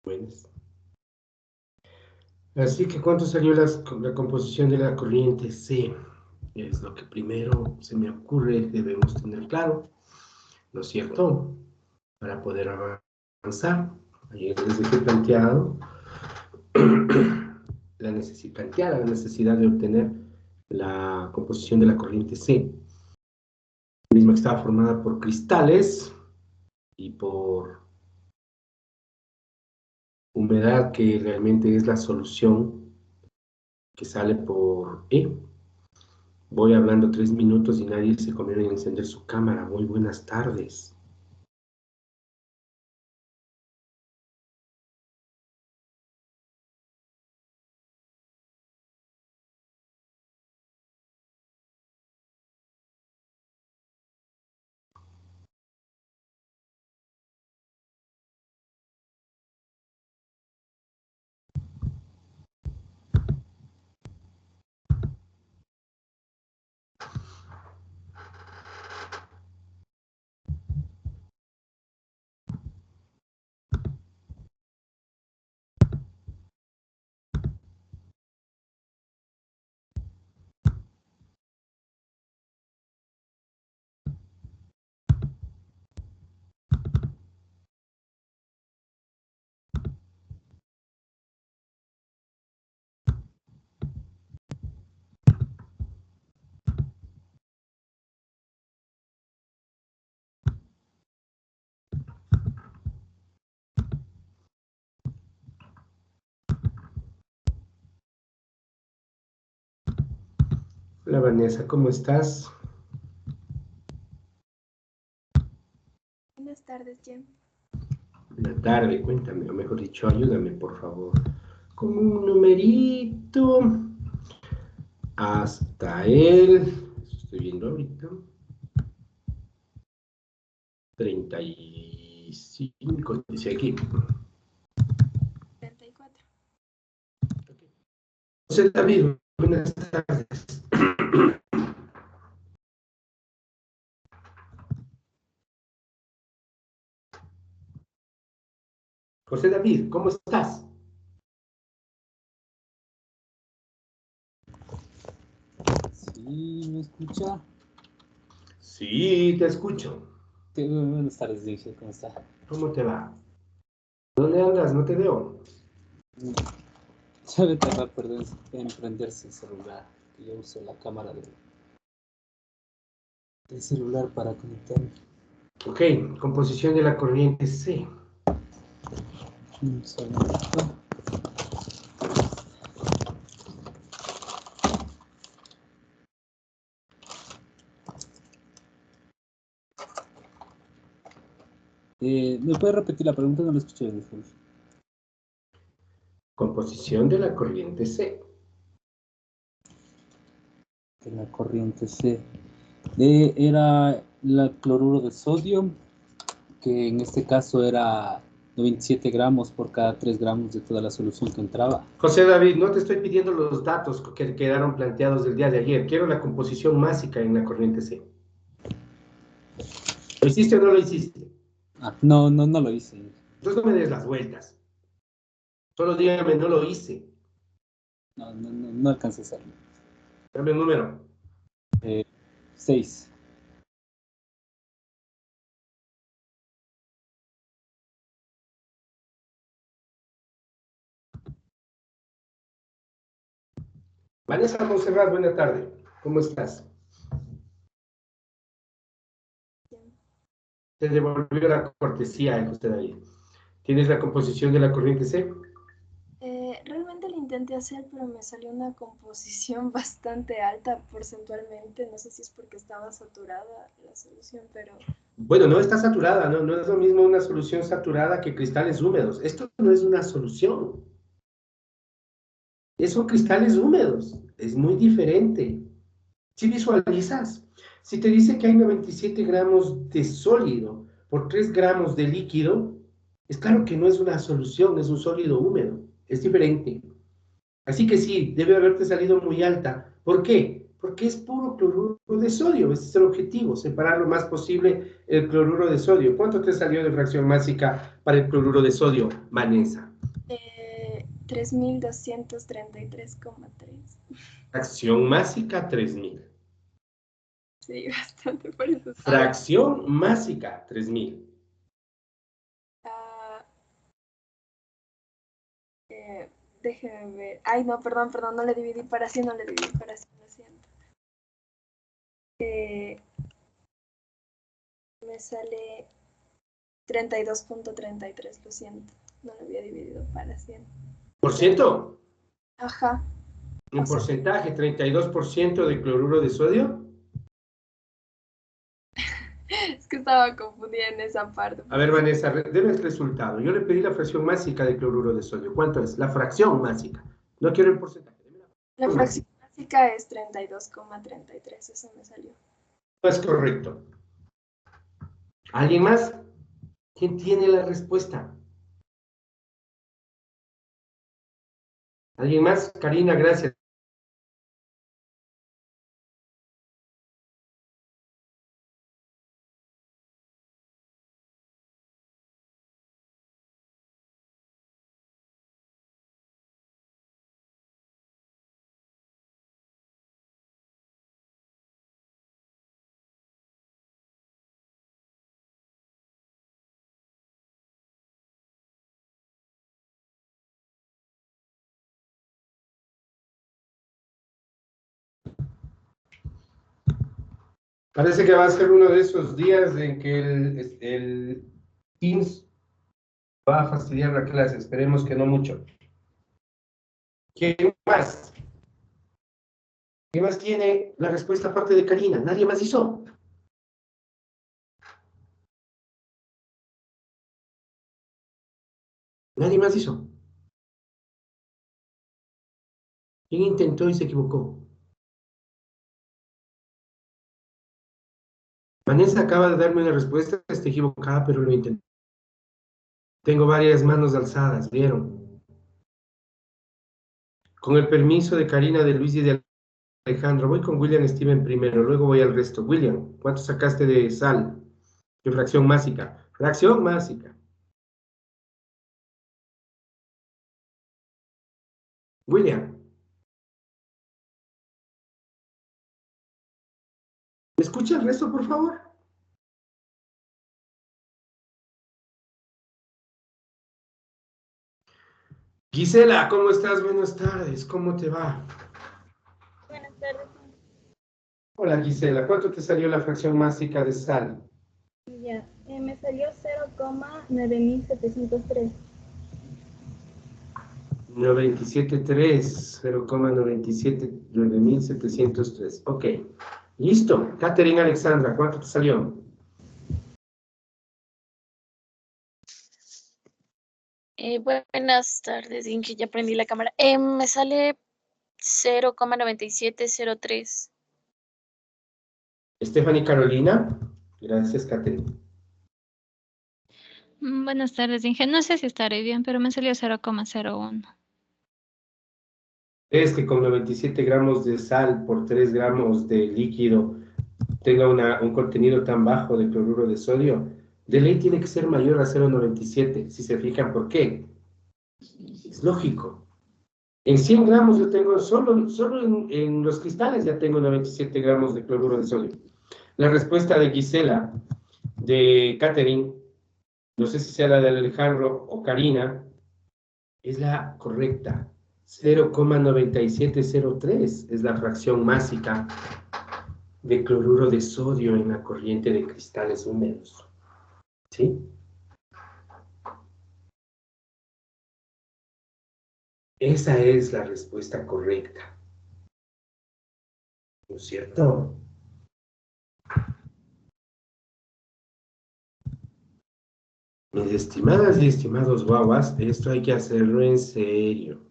Buenas. Así que, ¿cuánto salió la composición de la corriente C? Es lo que primero se me ocurre, debemos tener claro, ¿no es cierto? Para poder avanzar. Ayer les dejé planteado la necesidad de obtener la composición de la corriente C, misma que estaba formada por cristales y por humedad, que realmente es la solución que sale por E. Voy hablando 3 minutos y nadie se comió en encender su cámara. Muy buenas tardes. Hola Vanessa, ¿cómo estás? Buenas tardes, Jem. Buenas tardes, cuéntame, o mejor dicho, ayúdame por favor. Con un numerito hasta el, estoy viendo ahorita, 35, dice aquí. 34. José David, buenas tardes. José David, ¿cómo estás? Sí, ¿me escucha? Sí, te escucho. Buenas tardes, dije, ¿cómo está? ¿Cómo te va? ¿Dónde andas? No te veo. Sabe tardar, perdón, en prenderse el celular. Yo uso la cámara del celular para conectarme. Ok, composición de la corriente C. Un segundito. ¿Me puede repetir la pregunta? No la escuché bien. Composición de la corriente C. De la corriente C. Era el cloruro de sodio, que en este caso era 97 gramos por cada 3 gramos de toda la solución que entraba. José David, no te estoy pidiendo los datos que quedaron planteados del día de ayer. Quiero la composición másica en la corriente C. ¿Lo hiciste o no lo hiciste? No lo hice. Entonces no me des las vueltas. Solo dígame, no lo hice. No alcancé a hacerlo. Dame un número. 6. Vanessa Monserrat, buena tarde. ¿Cómo estás? Jem. Te devolvió la cortesía, José David. ¿Tienes la composición de la corriente C? Realmente lo intenté hacer, pero me salió una composición bastante alta porcentualmente. No sé si es porque estaba saturada la solución, pero Bueno, no está saturada, ¿no? No es lo mismo una solución saturada que cristales húmedos. Esto no es una solución. Son cristales húmedos. Es muy diferente. Si visualizas, si te dice que hay 97 gramos de sólido por 3 gramos de líquido, es claro que no es una solución, es un sólido húmedo. Es diferente. Así que sí, debe haberte salido muy alta. ¿Por qué? Porque es puro cloruro de sodio. Ese es el objetivo, separar lo más posible el cloruro de sodio. ¿Cuánto te salió de fracción másica para el cloruro de sodio, Vanessa? 3.233,3. Fracción másica, 3000. Sí, bastante, por eso estaba. Fracción másica, 3000. Ah, déjeme ver. Ay, no, perdón, no le dividí para 100, lo siento. Me sale 32,33, lo siento. No lo había dividido para 100. ¿Por ciento? Ajá. Un O sea, porcentaje, 32% de cloruro de sodio. es que estaba confundida en esa parte. A ver, Vanessa, deme el resultado. Yo le pedí la fracción másica de cloruro de sodio. ¿Cuánto es? La fracción másica. No quiero el porcentaje. La fracción básica es 32,33, eso me salió. No es correcto. ¿Alguien más? ¿Quién tiene la respuesta? ¿Alguien más? Karina, gracias. Parece que va a ser uno de esos días en que el Teams va a fastidiar la clase. Esperemos que no mucho. ¿Quién más? ¿Quién más tiene la respuesta aparte de Karina? ¿Nadie más hizo? Nadie más hizo. ¿Quién intentó y se equivocó? Vanessa acaba de darme una respuesta, está equivocada, pero lo intentó. Tengo varias manos alzadas, ¿vieron? Con el permiso de Karina, de Luis y de Alejandro, voy con William Steven primero, luego voy al resto. William, ¿cuánto sacaste de sal? De fracción másica. Fracción másica. William, ¿me escucha el resto, por favor? Gisela, ¿cómo estás? Buenas tardes, ¿cómo te va? Buenas tardes. Hola Gisela, ¿cuánto te salió la fracción másica de sal? Ya, me salió 0,9703. 97.3, 0,97, 9.703. Ok, listo. Catherine Alexandra, ¿cuánto te salió? Buenas tardes, Inge, ya prendí la cámara. Me sale 0,9703. Stephanie Carolina, gracias Catherine. Buenas tardes, Inge. No sé si estaré bien, pero me salió 0,01. Es que con 97 gramos de sal por 3 gramos de líquido tenga un contenido tan bajo de cloruro de sodio, de ley tiene que ser mayor a 0,97. Si se fijan, ¿por qué? Es lógico. En 100 gramos yo tengo, solo en los cristales ya tengo 97 gramos de cloruro de sodio. La respuesta de Gisela, de Catherine, no sé si sea la de Alejandro o Karina, es la correcta. 0,9703 es la fracción másica de cloruro de sodio en la corriente de cristales húmedos. ¿Sí? Esa es la respuesta correcta. ¿No es cierto? Mis estimadas y estimados guaguas, esto hay que hacerlo en serio.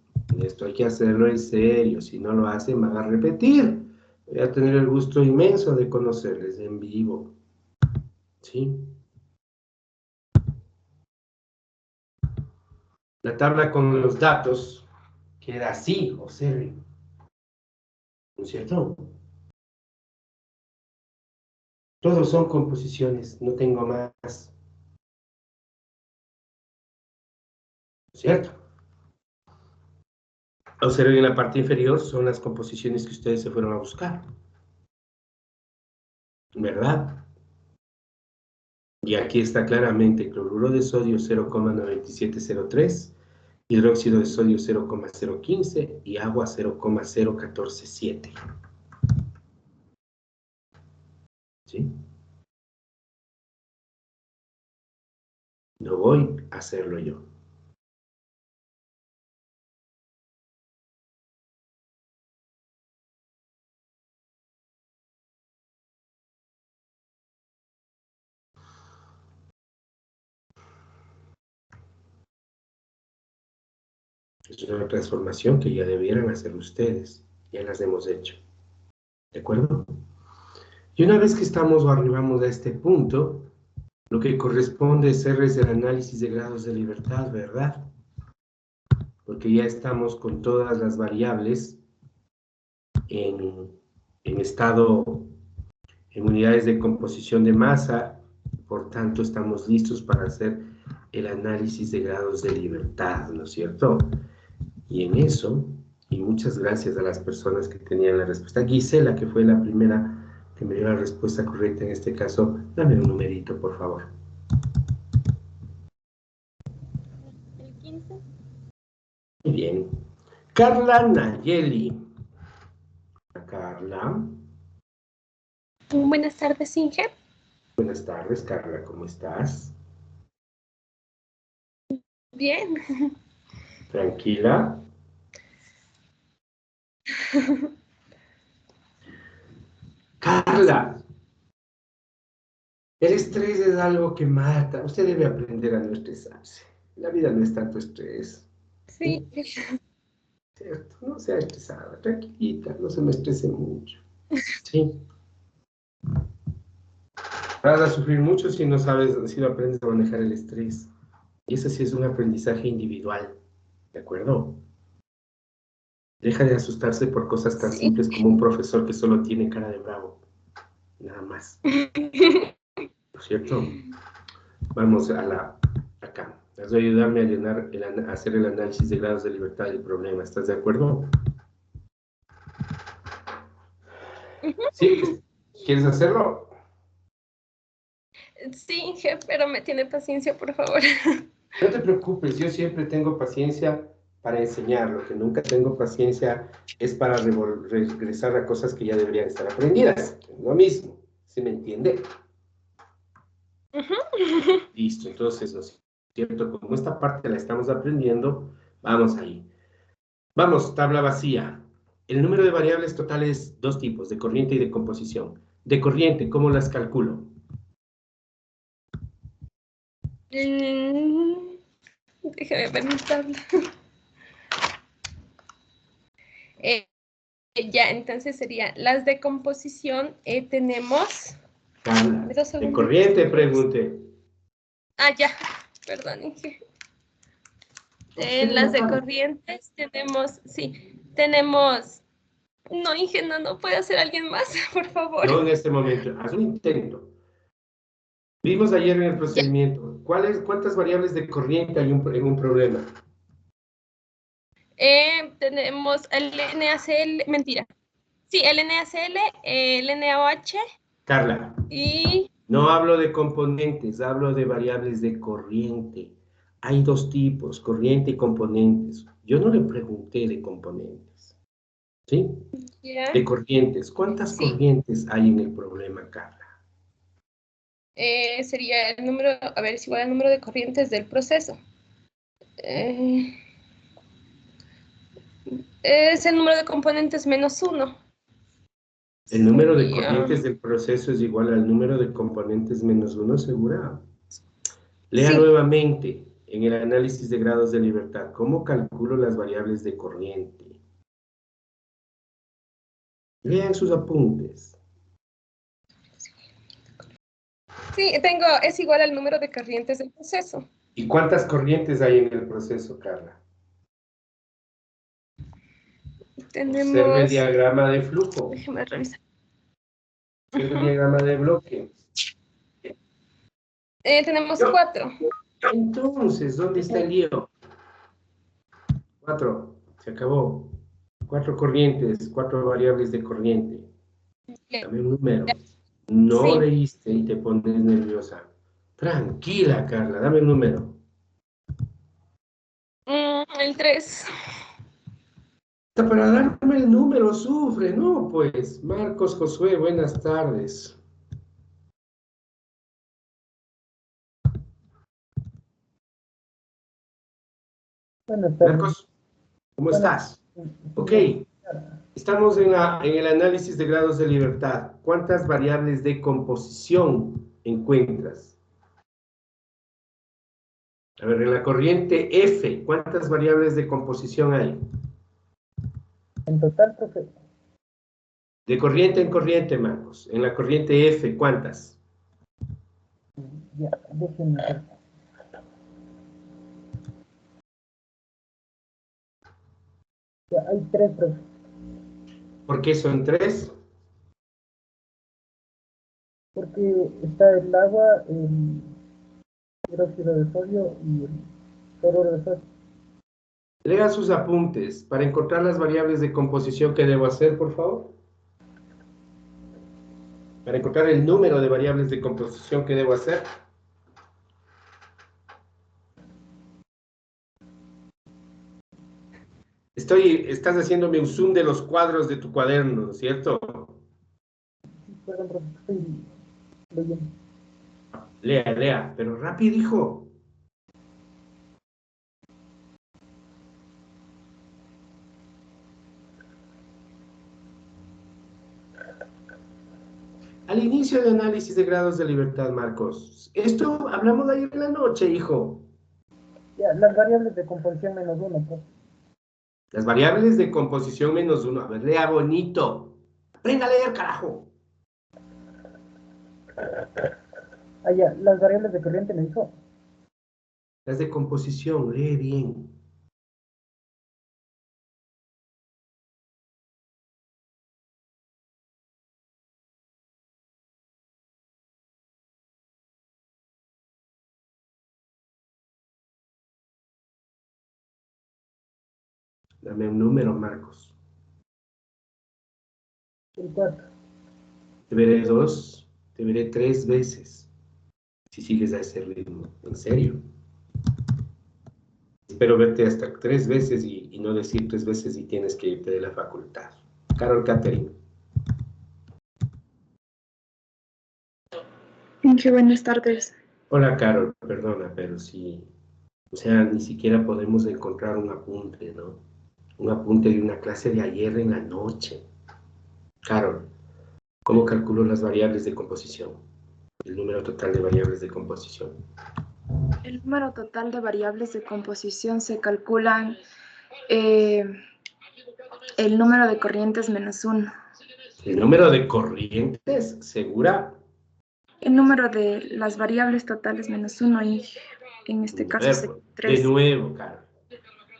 Esto hay que hacerlo en serio. Si no lo hacen, van a repetir. Voy a tener el gusto inmenso de conocerles en vivo. ¿Sí? La tabla con los datos queda así, observen. ¿No es cierto? Todos son composiciones, no tengo más. ¿No es cierto? Observen en la parte inferior, son las composiciones que ustedes se fueron a buscar. ¿Verdad? Y aquí está claramente cloruro de sodio 0,9703, hidróxido de sodio 0,015 y agua 0,0147. ¿Sí? No voy a hacerlo yo. Es una transformación que ya debieran hacer ustedes. Ya las hemos hecho. ¿De acuerdo? Y una vez que estamos o arribamos a este punto, lo que corresponde es hacer el análisis de grados de libertad, ¿verdad? Porque ya estamos con todas las variables en estado, en unidades de composición de masa, por tanto estamos listos para hacer el análisis de grados de libertad, ¿no es cierto? Y en eso, y muchas gracias a las personas que tenían la respuesta. Gisela, que fue la primera que me dio la respuesta correcta en este caso, dame un numerito, por favor. El 15. Muy bien. Carla Nayeli. Carla. Buenas tardes, Inge. Buenas tardes, Carla, ¿cómo estás? Bien. Tranquila. Carla, el estrés es algo que mata. Usted debe aprender a no estresarse. La vida no es tanto estrés. Sí. ¿Cierto? No sea estresada, tranquilita, no se me estrese mucho. Sí. Vas a sufrir mucho si no sabes, si no aprendes a manejar el estrés. Y eso sí es un aprendizaje individual. ¿De acuerdo? Deja de asustarse por cosas tan Sí. simples como un profesor que solo tiene cara de bravo. Nada más. ¿No es cierto? Vamos acá. Vas a ayudarme a llenar, a hacer el análisis de grados de libertad del problema. ¿Estás de acuerdo? ¿Sí? ¿Quieres hacerlo? Sí, Inge, pero me tiene paciencia, por favor. No te preocupes, yo siempre tengo paciencia para enseñar. Lo que nunca tengo paciencia es para regresar a cosas que ya deberían estar aprendidas. Es lo mismo, ¿sí me entiende? Listo, entonces, ¿no es cierto? Como esta parte la estamos aprendiendo, vamos ahí. Vamos, tabla vacía. El número de variables totales, dos tipos, de corriente y de composición. De corriente, ¿cómo las calculo? Déjame ver mi tabla. Ya, entonces sería las de composición. Tenemos. Carla, ¿dos de segundos? corriente, pregunte. Ah, ya. Perdón, Inge. Observe Las la de tabla. corrientes tenemos. Sí, tenemos. No, Inge, no puede hacer alguien más, por favor. No en este momento, haz un intento. Vimos ayer en el Ya. procedimiento, ¿cuántas variables de corriente hay en un problema? Tenemos el NaCl, mentira. Sí, el NaCl, el NaOH Carla, y no hablo de componentes, hablo de variables de corriente. Hay dos tipos, corriente y componentes. Yo no le pregunté de componentes, ¿sí? ya, De corrientes. ¿Cuántas sí, corrientes hay en el problema, Carla? sería el número, a ver, es igual al número de corrientes del proceso. Es el número de componentes menos 1. El número de Sería, corrientes del proceso es igual al número de componentes menos 1, ¿segura? Lea sí, nuevamente en el análisis de grados de libertad. ¿Cómo calculo las variables de corriente? Lean sus apuntes. sí, es igual al número de corrientes del proceso. ¿Y cuántas corrientes hay en el proceso, Carla? Observe el Tenemos, diagrama de flujo. déjeme revisar. Observe el diagrama de bloque. Tenemos No. 4. Entonces, ¿dónde está el lío? 4. Se acabó. 4 corrientes, 4 variables de corriente. Dame un número. No Sí. leíste y te pones nerviosa. Tranquila, Carla, dame un número. El 3. Para darme el número, sufre, ¿no? Pues, Marcos Josué, buenas tardes. Buenas tardes. Marcos, ¿cómo Buenas estás? Ok, estamos en el análisis de grados de libertad. ¿Cuántas variables de composición encuentras? A ver, en la corriente F, ¿cuántas variables de composición hay? En total, profe, De corriente en corriente, Marcos. En la corriente F, ¿cuántas? ya, déjenme ver. Ya, hay 3, profe. ¿Por qué son 3? Porque está el agua, el hidróxido de sodio y el cloruro de sodio. Lea sus apuntes. Para encontrar las variables de composición, ¿qué debo hacer, por favor? Para encontrar el número de variables de composición, ¿qué debo hacer? Estás haciéndome un zoom de los cuadros de tu cuaderno, ¿cierto? Sí, perdón, profe, estoy leyendo. Lea, pero rápido, hijo. Al inicio del análisis de grados de libertad, Marcos. Esto hablamos ayer en la noche, hijo. Ya, las variables de composición menos 1, profe. Las variables de composición menos 1. A ver, lea bonito. Aprenda a leer, carajo. Ah, ya, las variables de corriente me dijo. Las de composición, lee bien. Dame un número, Marcos. El 4. Te veré 2, te veré 3 veces. Si sigues a ese ritmo, en serio. Espero verte hasta 3 veces y no decir 3 veces y tienes que irte de la facultad. Carol Catherine. Qué buenas tardes. Hola, Carol, perdona, pero sí. O sea, ni siquiera podemos encontrar un apunte, ¿no? Un apunte de una clase de ayer en la noche. Carol, ¿cómo calculo las variables de composición? El número total de variables de composición. El número total de variables de composición se calculan el número de corrientes menos 1. El número de corrientes, ¿segura? El número de las variables totales menos 1 y en este A caso ver, se pues, de 3. nuevo, Carol.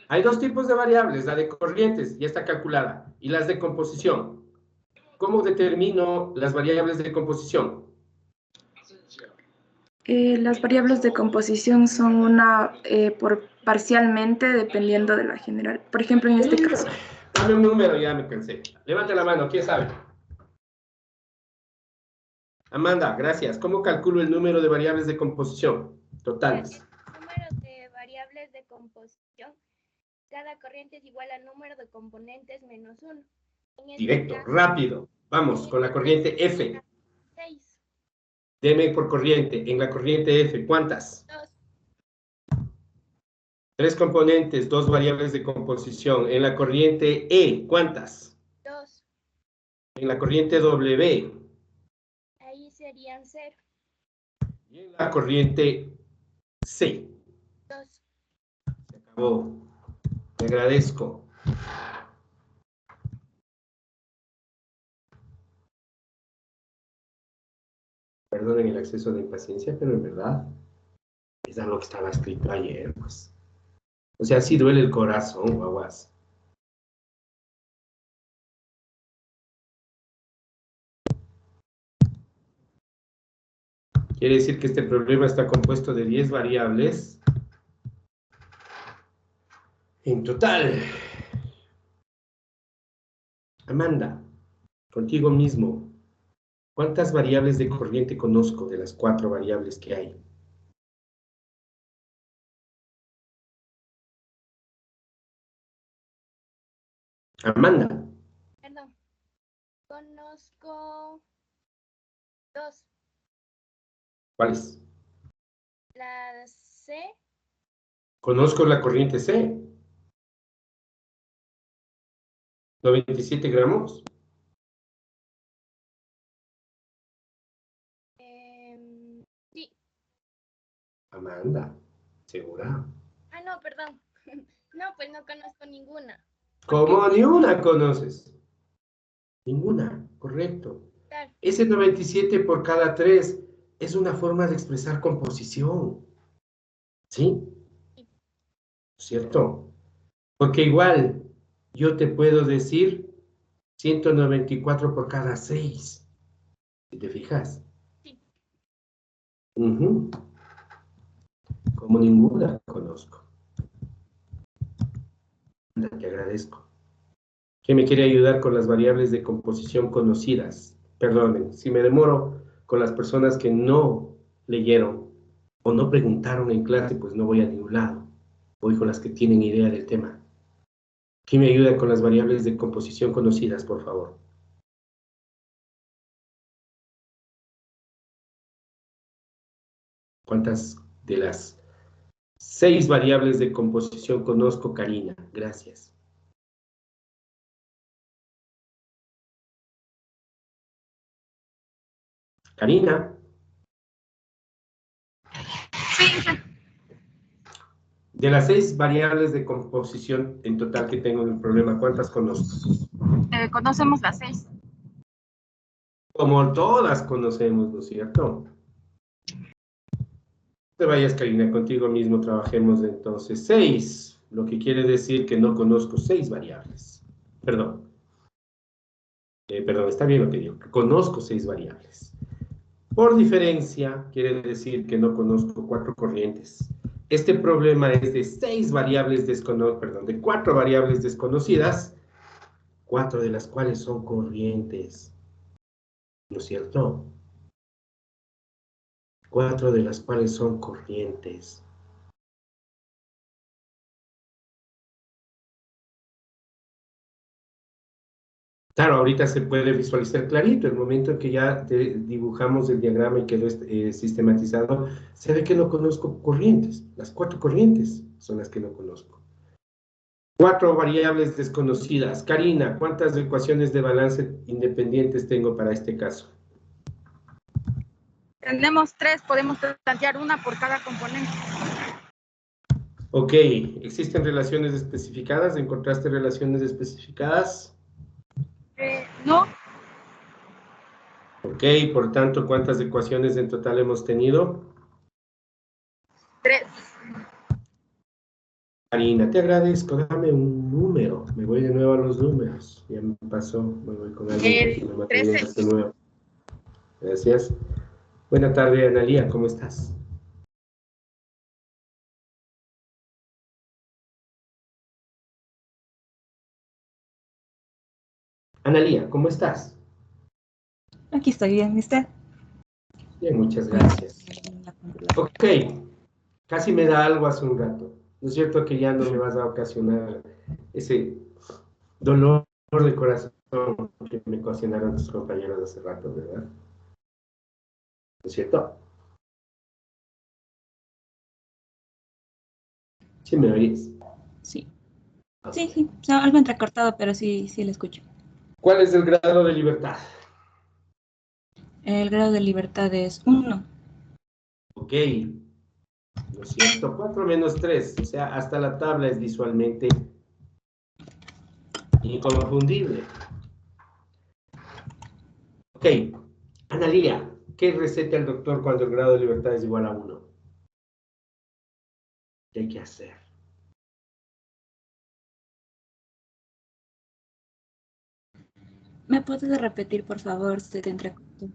Hay 2 tipos de variables, la de corrientes, ya está calculada, y las de composición. ¿Cómo determino las variables de composición? Las variables de composición son una por parcialmente dependiendo de la general. Por ejemplo, en este caso. Dame un número, ya me cansé. Levante la mano, ¿quién sabe? Amanda, gracias. ¿Cómo calculo el número de variables de composición totales? El número de variables de composición, cada corriente es igual al número de componentes menos 1. Directo, rápido. Vamos, con la corriente F. 6. Deme por corriente. En la corriente F, ¿cuántas? 2. 3 componentes, 2 variables de composición. En la corriente E, ¿cuántas? 2. En la corriente W. Ahí serían 0. Y en la corriente C. 2. Se acabó. Te agradezco. Perdonen el exceso de impaciencia, pero en verdad es lo que estaba escrito ayer, pues. O sea, sí duele el corazón, guaguas. Quiere decir que este problema está compuesto de 10 variables en total. Amanda, contigo mismo, ¿cuántas variables de corriente conozco de las 4 variables que hay? Amanda, Perdón. Conozco 2. ¿cuáles? La C, Conozco la corriente C, 97 gramos. sí. Amanda, ¿segura? Ah, no, perdón. No, pues no conozco ninguna. ¿Cómo ni una conoces? Ninguna, correcto. Claro. Ese 97 por cada 3 es una forma de expresar composición. ¿Sí? ¿Cierto? Porque igual yo te puedo decir 194 por cada 6. ¿Si te fijas? Sí. Ujú. Como ninguna conozco. Te agradezco. ¿Quién me quiere ayudar con las variables de composición conocidas? Perdonen, si me demoro con las personas que no leyeron o no preguntaron en clase, pues no voy a ningún lado. Voy con las que tienen idea del tema. ¿Quién me ayuda con las variables de composición conocidas, por favor? ¿Cuántas de las 6 variables de composición conozco, Karina? Gracias. Karina. De las 6 variables de composición en total que tengo en el problema, ¿cuántas conozco? Conocemos las 6. Como todas conocemos, ¿no es cierto? No te vayas, Karina, contigo mismo trabajemos entonces 6, lo que quiere decir que no conozco 6 variables. Perdón. Perdón, está bien lo que digo, que conozco 6 variables. Por diferencia, quiere decir que no conozco 4 corrientes. Este problema es de 6 variables desconocidas, perdón, de 4 variables desconocidas, 4 de las cuales son corrientes. ¿No es cierto? 4 de las cuales son corrientes. Claro, ahorita se puede visualizar clarito. El momento en que ya dibujamos el diagrama y quedó sistematizado, se ve que no conozco corrientes. Las 4 corrientes son las que no conozco. 4 variables desconocidas. Karina, ¿cuántas ecuaciones de balance independientes tengo para este caso? Tenemos 3, podemos plantear una por cada componente. Ok, ¿existen relaciones especificadas? ¿Encontraste relaciones especificadas? No. Ok, por tanto, ¿cuántas ecuaciones en total hemos tenido? 3. Karina, te agradezco, dame un número. Me voy de nuevo a los números. Ya me pasó, me voy con algo que me materializa de nuevo. Gracias. Buena tarde, Analía, ¿cómo estás? Analía, ¿cómo estás? Aquí estoy bien, ¿usted? Bien, muchas gracias. Ok, casi me da algo hace un rato. ¿No es cierto que ya no me vas a ocasionar ese dolor de corazón que me ocasionaron tus compañeros hace rato, verdad? ¿No es cierto? ¿Sí me oyes? Sí. Sí, sí, o sea, algo entrecortado, pero sí, sí lo escucho. ¿Cuál es el grado de libertad? El grado de libertad es 1. Ok, ¿no es cierto? 4 menos 3, o sea, hasta la tabla es visualmente inconfundible. Ok, Analía, ¿qué receta el doctor cuando el grado de libertad es igual a 1? ¿Qué hay que hacer? ¿Me puedes repetir, por favor? Se te entrecortó.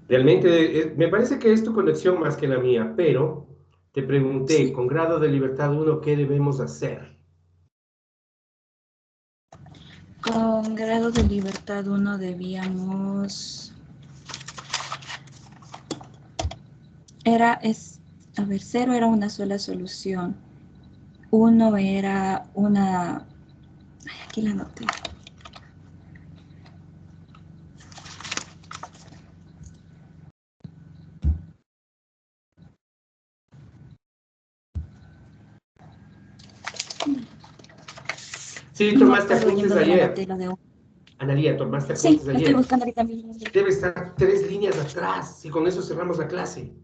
Realmente, me parece que es tu conexión más que la mía, pero te pregunté, Sí. con grado de libertad 1, ¿qué debemos hacer? Con grado de libertad 1 debíamos... A ver, 0 era una sola solución. 1 era una... Ay, aquí la anoté. Sí, No me tomaste acuerdo apuntes yendo de la ayer. materia de... Analía, tomaste Sí, apuntes la estoy ayer. buscando ahorita mismo. Debe estar 3 líneas atrás y con eso cerramos la clase.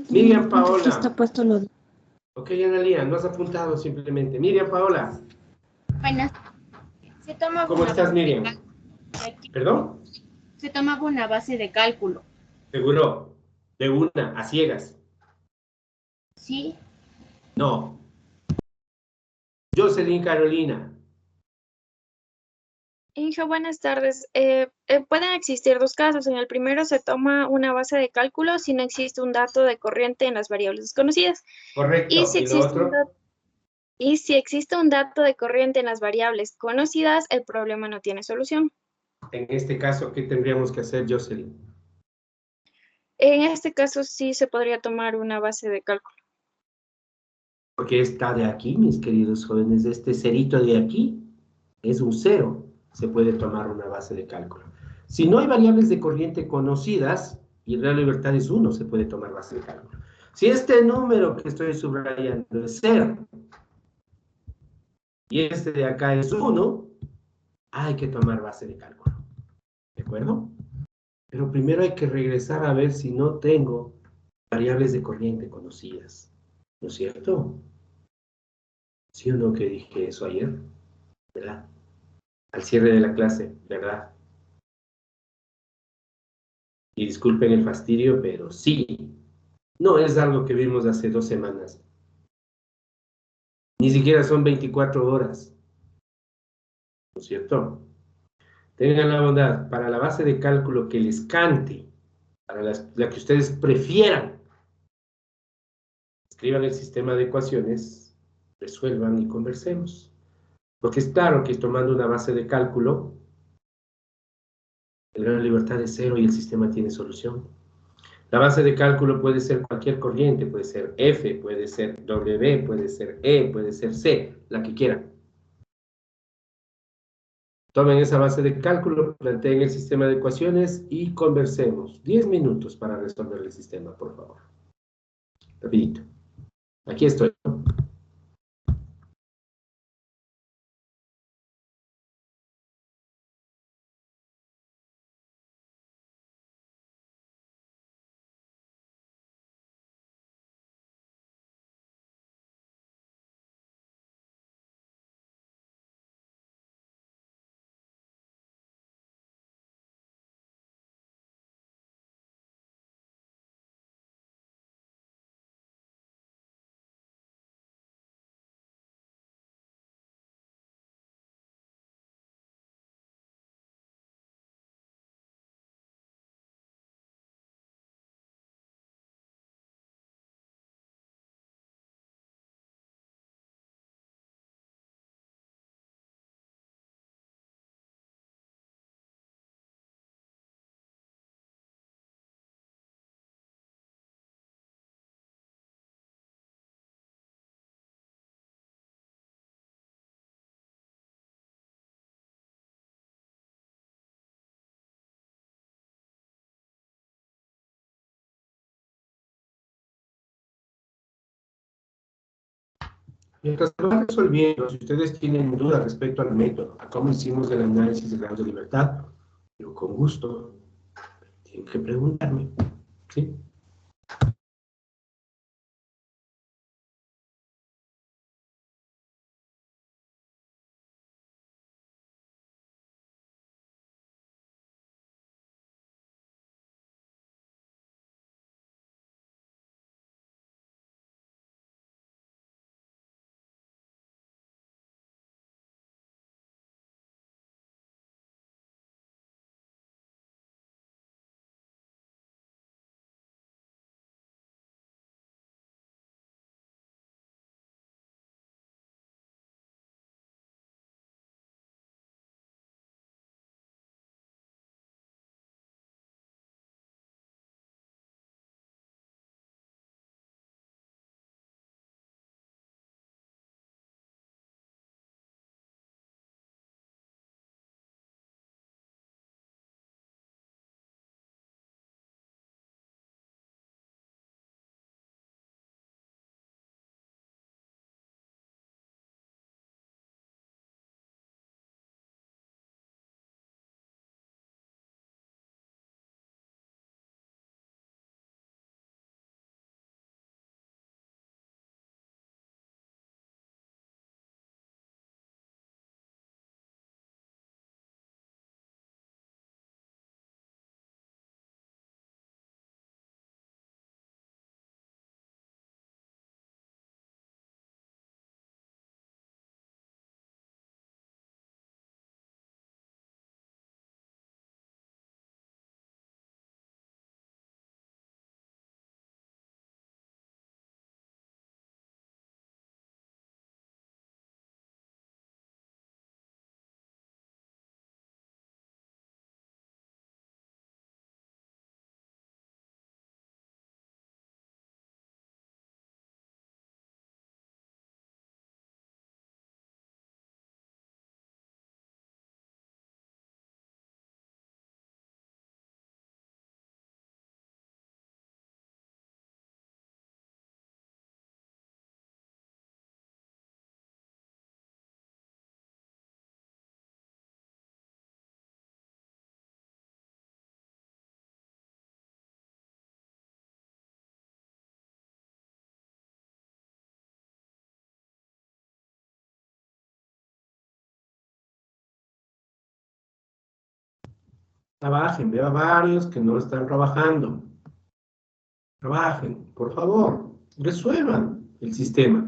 Miriam Aquí está Paola. puesto lo de... Ok, Analía, no has apuntado simplemente. Miriam Paola. Buenas. Se toma ¿Cómo una estás, base de Miriam? cálculo. ¿Perdón? Se tomaba una base de cálculo. Seguro. De una, a ciegas. Sí. No. Jocelyn Carolina. Inge, buenas tardes. Pueden existir dos casos. En el primero se toma una base de cálculo si no existe un dato de corriente en las variables desconocidas. Y Correcto. si ¿Y lo existe otro? y si existe un dato de corriente en las variables conocidas, el problema no tiene solución. En este caso, ¿qué tendríamos que hacer, Jocelyn? En este caso sí se podría tomar una base de cálculo. Porque está de aquí, mis queridos jóvenes, este cerito de aquí es un cero. Se puede tomar una base de cálculo. Si no hay variables de corriente conocidas, y real libertad es 1, se puede tomar base de cálculo. Si este número que estoy subrayando es 0, y este de acá es 1, hay que tomar base de cálculo. ¿De acuerdo? Pero primero hay que regresar a ver si no tengo variables de corriente conocidas. ¿No es cierto? ¿Sí o no que dije eso ayer? ¿Verdad? Al cierre de la clase, ¿verdad? Y disculpen el fastidio, pero sí. No es algo que vimos hace 2 semanas. Ni siquiera son 24 horas. ¿No es cierto? Tengan la bondad, para la base de cálculo que les cante, para la que ustedes prefieran, escriban el sistema de ecuaciones, resuelvan y conversemos. Porque es claro que tomando una base de cálculo, el grado de libertad es 0 y el sistema tiene solución. La base de cálculo puede ser cualquier corriente, puede ser F, puede ser W, puede ser E, puede ser C, la que quieran. Tomen esa base de cálculo, planteen el sistema de ecuaciones y conversemos. 10 minutos para resolver el sistema, por favor. Rapidito. Aquí estoy. Mientras se va resolviendo, si ustedes tienen dudas respecto al método, a cómo hicimos el análisis de grados de libertad, yo con gusto, tienen que preguntarme, ¿sí? Trabajen, veo a varios que no están trabajando. Trabajen, por favor, resuelvan el sistema.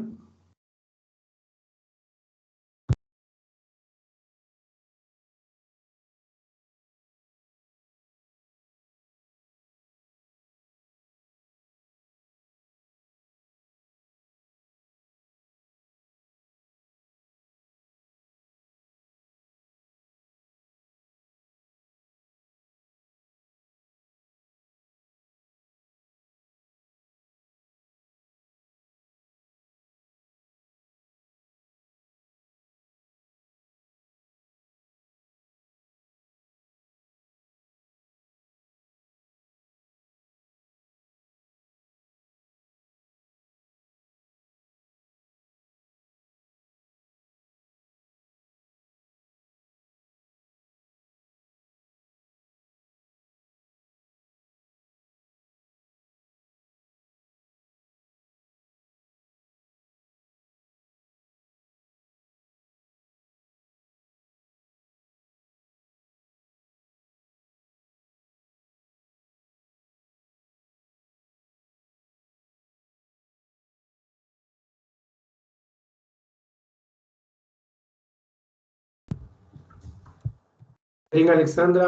Venga, Alexandra.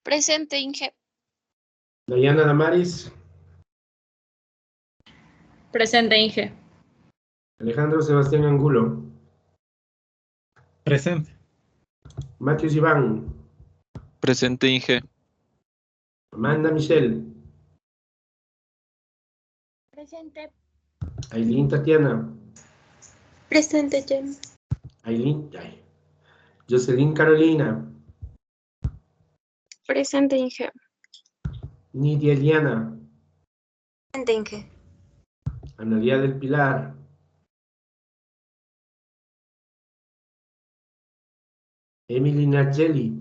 Presente, Inge. Dayana Damaris. Presente, Inge. Alejandro Sebastián Angulo. Presente. Matius Iván. Presente, Inge. Amanda Michelle. Presente. Aileen Tatiana. Presente, Jem. Aileen. Jocelyn Carolina. Presente, Inge. Nidia Eliana. Presente, Inge. Analia del Pilar. Emily Nageli.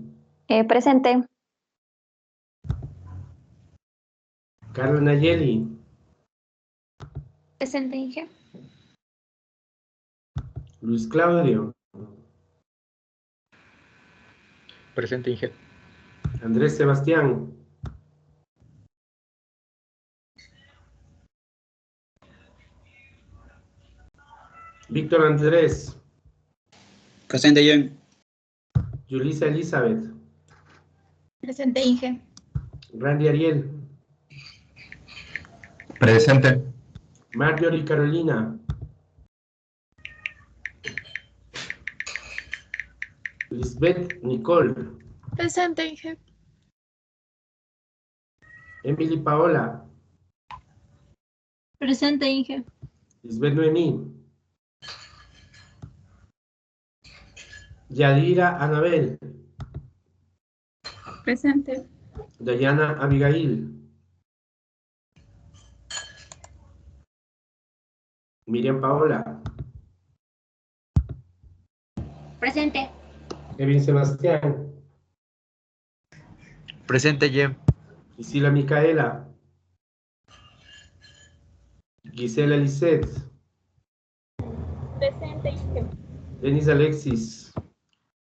Presente. Carla Nayeli. Presente, Inge. Luis Claudio. Presente, Inge. Andrés Sebastián. Víctor Andrés. Presente, Jen. Yulisa Elizabeth. Presente, Inge. Randy Ariel. Presente. Marjorie Carolina. Lisbeth Nicole. Presente, Inge. Emily Paola. Presente, Inge. Lisbeth Noemí. Yadira Anabel. Presente. Dayana Abigail. Miriam Paola. Presente. Kevin Sebastián. Presente, Jen. Isila Micaela. Gisela Lisset. Presente, Inge. Denis Alexis.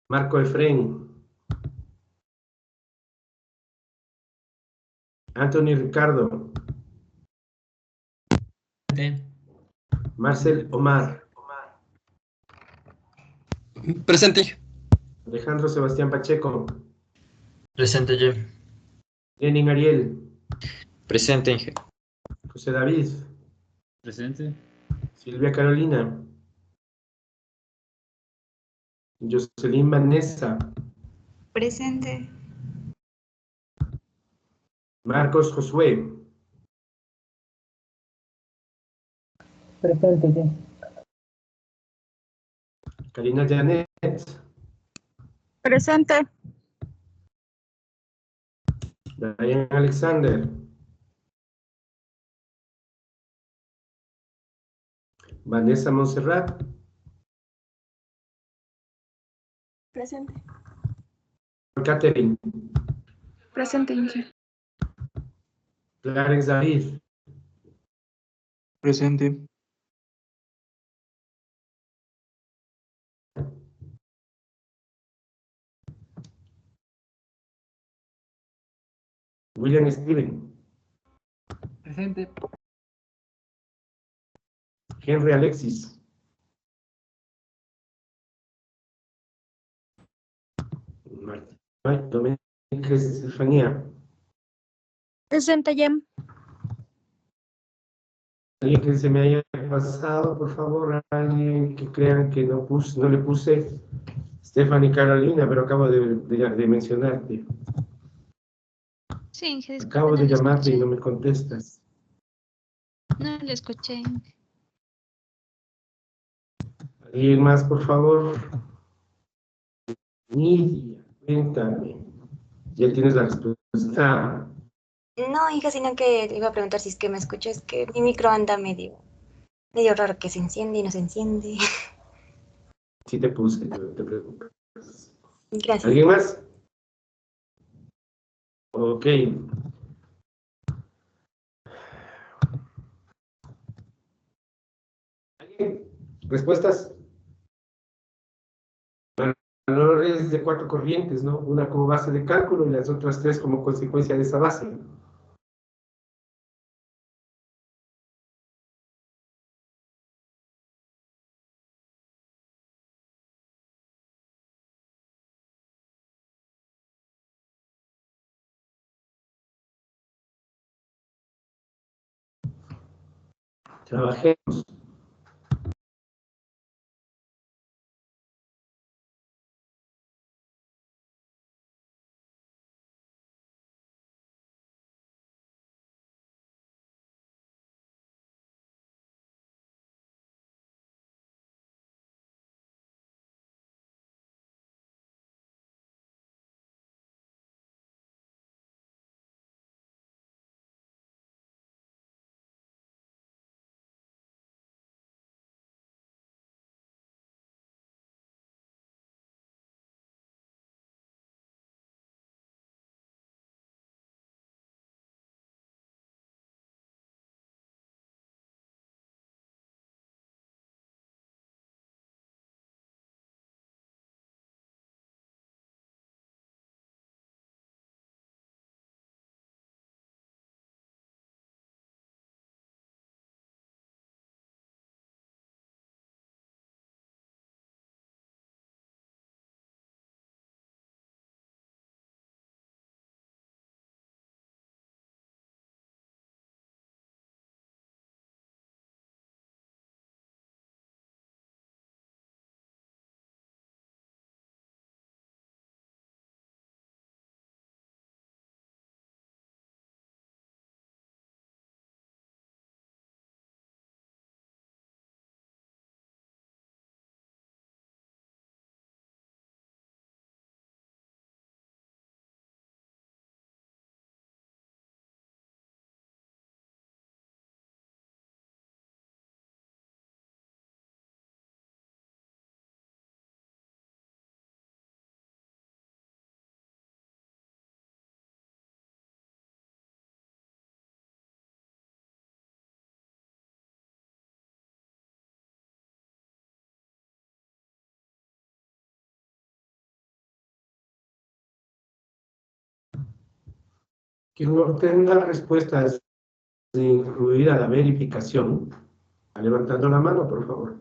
Marco Efren. Anthony Ricardo. Marcel Omar. Presente. Alejandro Sebastián Pacheco. Presente, Jen. Lenin Ariel. Presente, Inge. José David. Presente. Silvia Carolina. Jocelyn Vanessa. Presente. Marcos Josué. Presente, Jen. Karina Janet. Presente. Diane Alexander. Vanessa Montserrat. Presente. Catherine. Presente, Inge. Clarence David. Presente. William Steven. Presente. Henry Alexis. Domínguez Estefanía. Presente, Jem. Alguien que se me haya pasado, por favor, alguien que crean que no le puse Stephanie Carolina, pero acabo de mencionarte. Sí, Inge, disculpe, Acabo no de le llamarte y escuché. no me contestas. No le escuché, Inge. ¿Alguien más, por favor? Nidia, cuéntame. ¿Ya tienes la respuesta? No, hija, sino que te iba a preguntar si es que me escuchas, es que mi micro anda medio raro, que se enciende y no se enciende. Sí te puse, no te preocupes. Gracias. ¿Alguien más? Ok. ¿Alguien? ¿Respuestas? Valores de 4 corrientes, ¿no? Una como base de cálculo y las otras 3 como consecuencia de esa base. Trabajemos. Quien no tenga respuestas incluida la verificación, levantando la mano, por favor.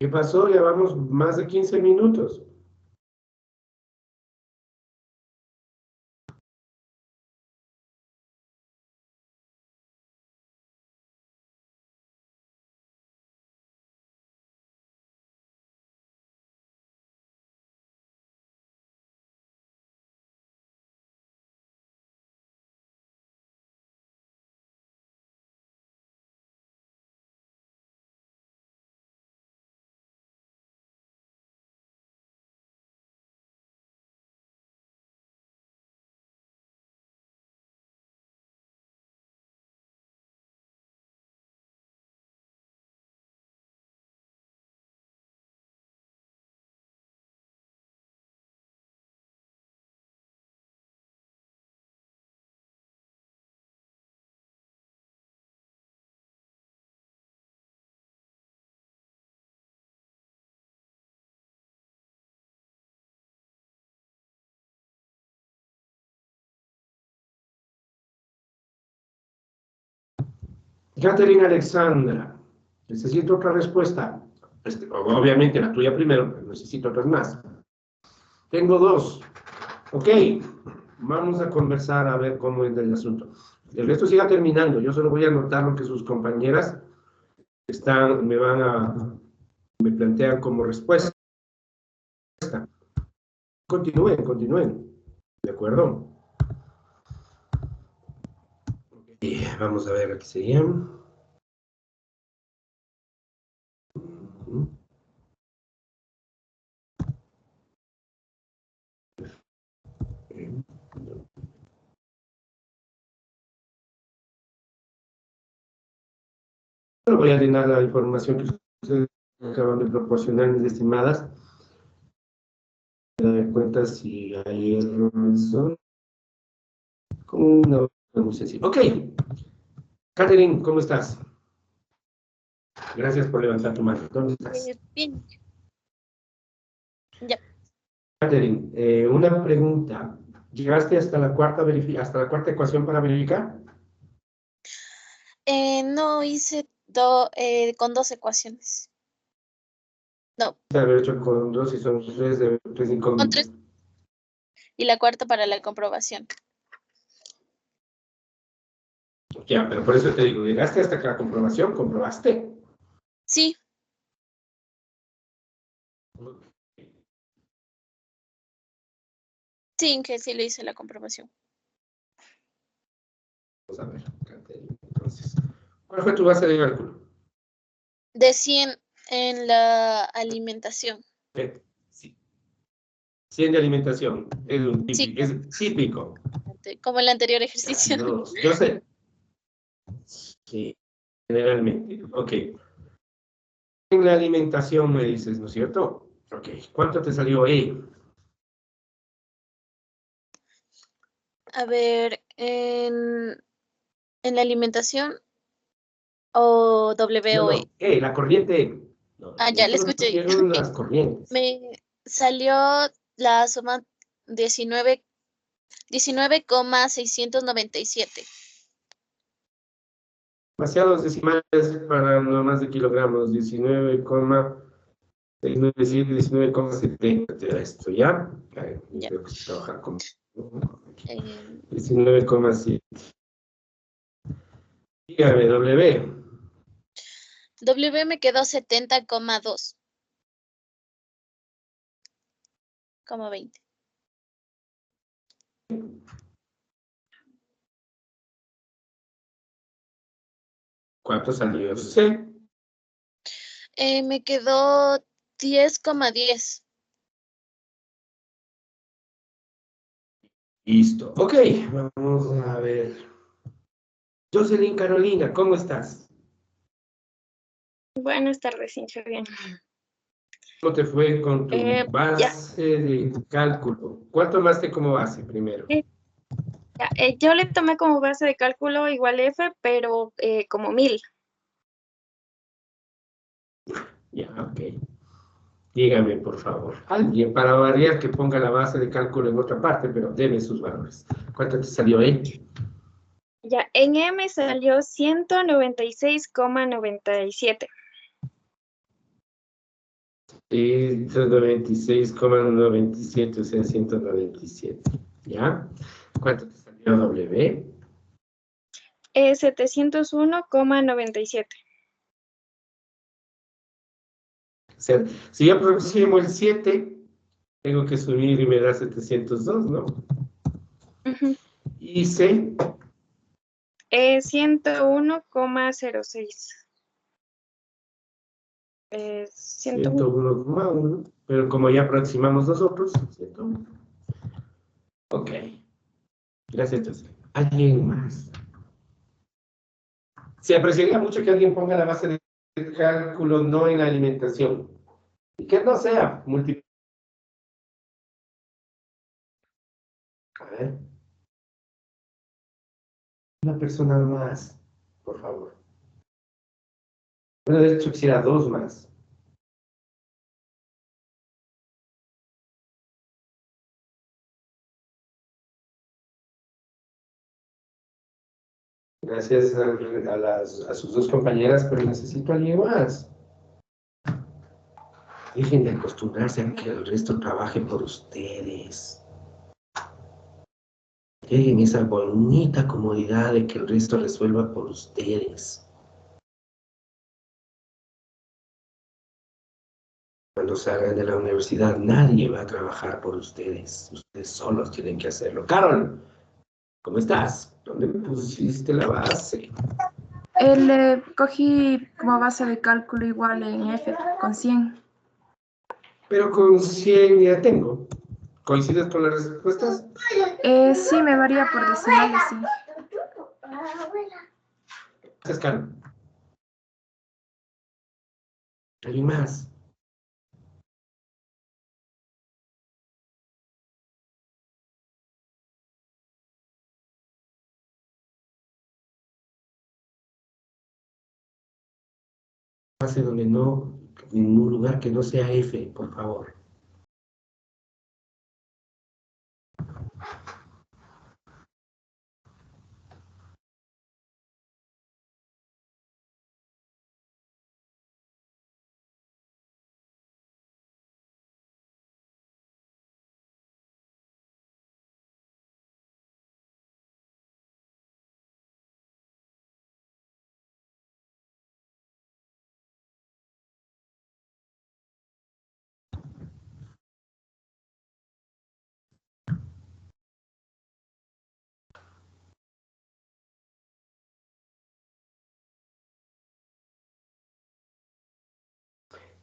¿Qué pasó? Ya vamos más de 15 minutos. Catherine Alexandra, necesito otra respuesta. Obviamente la tuya primero, pero necesito otras más. Tengo dos. Ok, vamos a conversar a ver cómo es el asunto. El resto siga terminando. Yo solo voy a anotar lo que sus compañeras me plantean como respuesta. Continúen. ¿De acuerdo? Vamos a ver qué serían. No voy a llenar la información que ustedes acaban de proporcionar, mis estimadas. Me doy cuenta si hay errores. No, muy sencillo. Ok. Catherine, ¿cómo estás? Gracias por levantar tu mano. ¿Dónde estás? Bien. Ya. Catherine, una pregunta. ¿Llegaste hasta la cuarta ecuación para verificar? No hice con 2 ecuaciones. No. De haber hecho con 2 y son 3 de 3 Con 3. Y la cuarta para la comprobación. Ya, pero por eso te digo, ¿llegaste hasta la comprobación? ¿Comprobaste? Sí. Sí, que sí le hice la comprobación. Vamos a ver, entonces, ¿cuál fue tu base de cálculo? De 100 en la alimentación. Sí. 100 de alimentación. Es típico. Como el anterior ejercicio. Yo sé. Sí, generalmente. Ok. En la alimentación me dices, ¿no es cierto? Ok. ¿Cuánto te salió E? A ver, en la alimentación o W o E. La corriente. No, Ya le escuché. Quiero las corrientes. Me salió la suma 19,697. Demasiados decimales para no más de kilogramos. 19,697, 19,70 te da esto, ¿ya? Creo que se trabaja con 19,7. Dígame, W. W me quedó 70,2. 20. ¿Cuánto salió C? Me quedó 10,10. Listo. Ok, vamos a ver. Jocelyn Carolina, ¿cómo estás? Buenas tardes, hincha, bien. ¿Cómo te fue con tu base de cálculo? ¿Cuál tomaste como base primero? Yo le tomé como base de cálculo igual F, pero como 1000. Ya, ok. Dígame, por favor. Alguien para variar que ponga la base de cálculo en otra parte, pero deme sus valores. ¿Cuánto te salió ahí? Ya, en M salió 196,97. Y 96,97, o sea, 197. ¿Ya? ¿Cuánto te salió W? 701,97. O sea, si yo aproximo el 7, tengo que subir y me da 702, ¿no? Y C. 101,06. 101,1, pero como ya aproximamos nosotros, 101. Ok. Gracias, José. ¿Alguien más? Se apreciaría mucho que alguien ponga la base de cálculo no en alimentación. Y que no sea multiplicar. A ver. Una persona más, por favor. Bueno, de hecho, quisiera dos más. Gracias a sus dos compañeras, pero necesito a alguien más. Dejen de acostumbrarse a que el resto trabaje por ustedes. Dejen esa bonita comodidad de que el resto resuelva por ustedes. Cuando salgan de la universidad, nadie va a trabajar por ustedes. Ustedes solos tienen que hacerlo. Carol, ¿cómo estás? ¿Dónde pusiste la base? Cogí como base de cálculo igual en F, con 100. Pero con 100 ya tengo. ¿Coincides con las respuestas? Sí, me varía por decimales, sí. Gracias, Carol. ¿Alguien más? Base donde no, en un lugar que no sea F, por favor.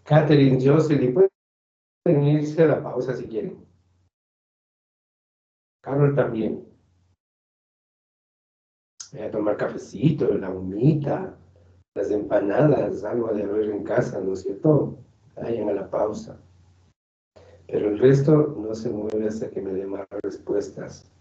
Catherine, Jocelyn, pueden irse a la pausa si quieren. Carol también. Voy a tomar cafecito, la humita, las empanadas, algo de ver en casa, ¿no es cierto? Vayan a la pausa. Pero el resto no se mueve hasta que me dé más respuestas.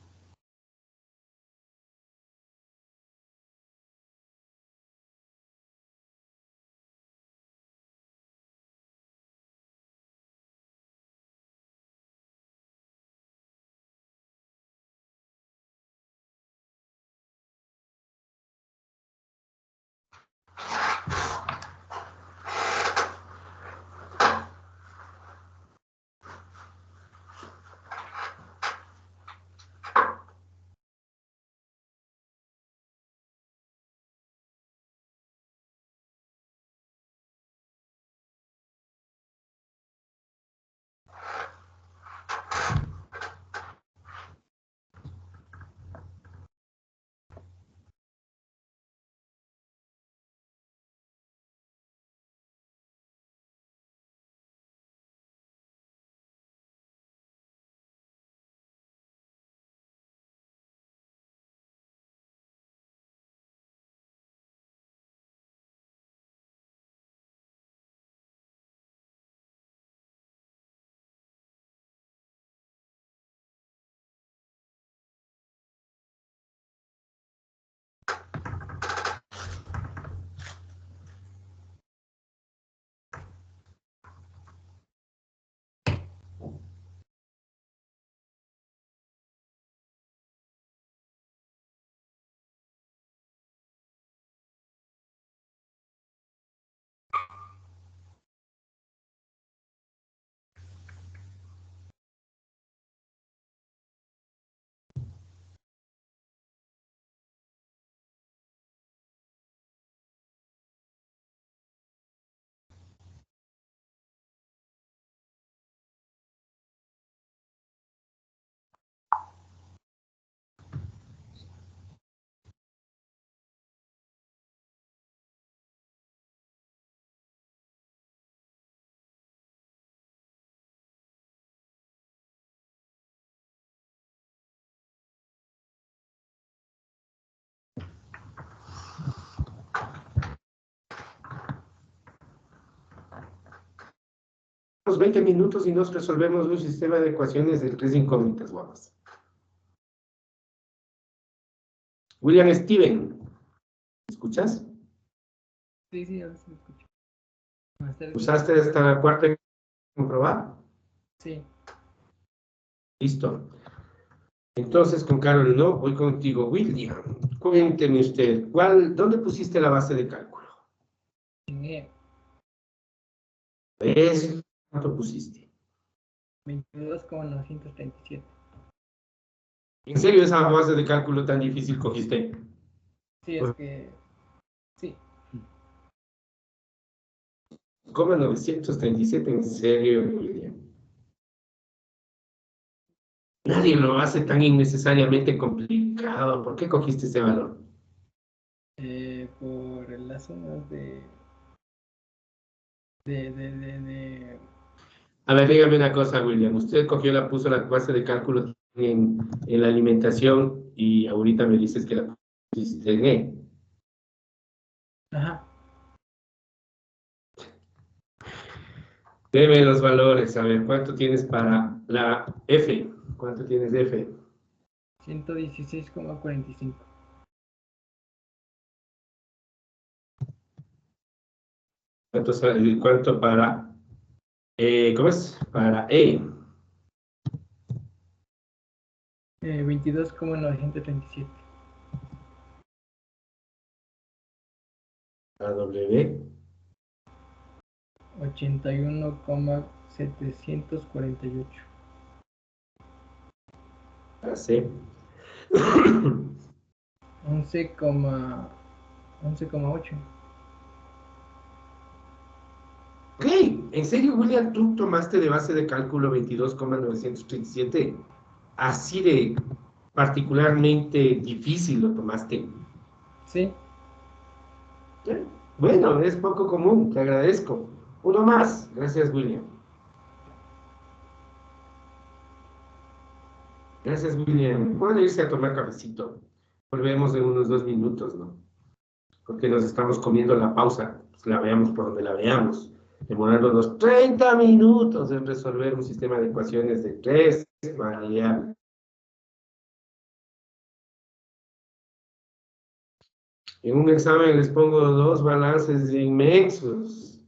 20 minutos y nos resolvemos un sistema de ecuaciones de 3 incógnitas, guapas. William Steven, ¿escuchas? Sí, sí, ahora sí me escucho. Buenas tardes. ¿Usaste hasta la cuarta en comprobar? Sí. Listo. Entonces, con Carol, no, voy contigo. William, cuénteme usted, ¿dónde pusiste la base de cálculo? En E. ¿Cuánto pusiste? 22,937. ¿En serio esa base de cálculo tan difícil cogiste? Sí, es que... Sí. 937, en serio, William. Nadie lo hace tan innecesariamente complicado. ¿Por qué cogiste ese valor? Por las zonas de... A ver, dígame una cosa, William. Usted puso la base de cálculo en la alimentación y ahorita me dices que la pusiste en E. Ajá. Deme los valores. A ver, ¿cuánto tienes para la F? ¿Cuánto tienes de F? 116,45. ¿Cuánto para... ¿cómo es? Para E. 22,937. La W. 81,748. La C. 11,8. Ok, ¿en serio, William, tú tomaste de base de cálculo 22,937? Así de particularmente difícil lo tomaste. Sí. Bueno, es poco común, te agradezco. Uno más. Gracias, William. Gracias, William. Pueden irse a tomar cafecito. Volvemos en unos 2 minutos, ¿no? Porque nos estamos comiendo la pausa. Pues la veamos por donde la veamos. Demorándonos 30 minutos en resolver un sistema de ecuaciones de 3 variables. En un examen les pongo 2 balances inmensos.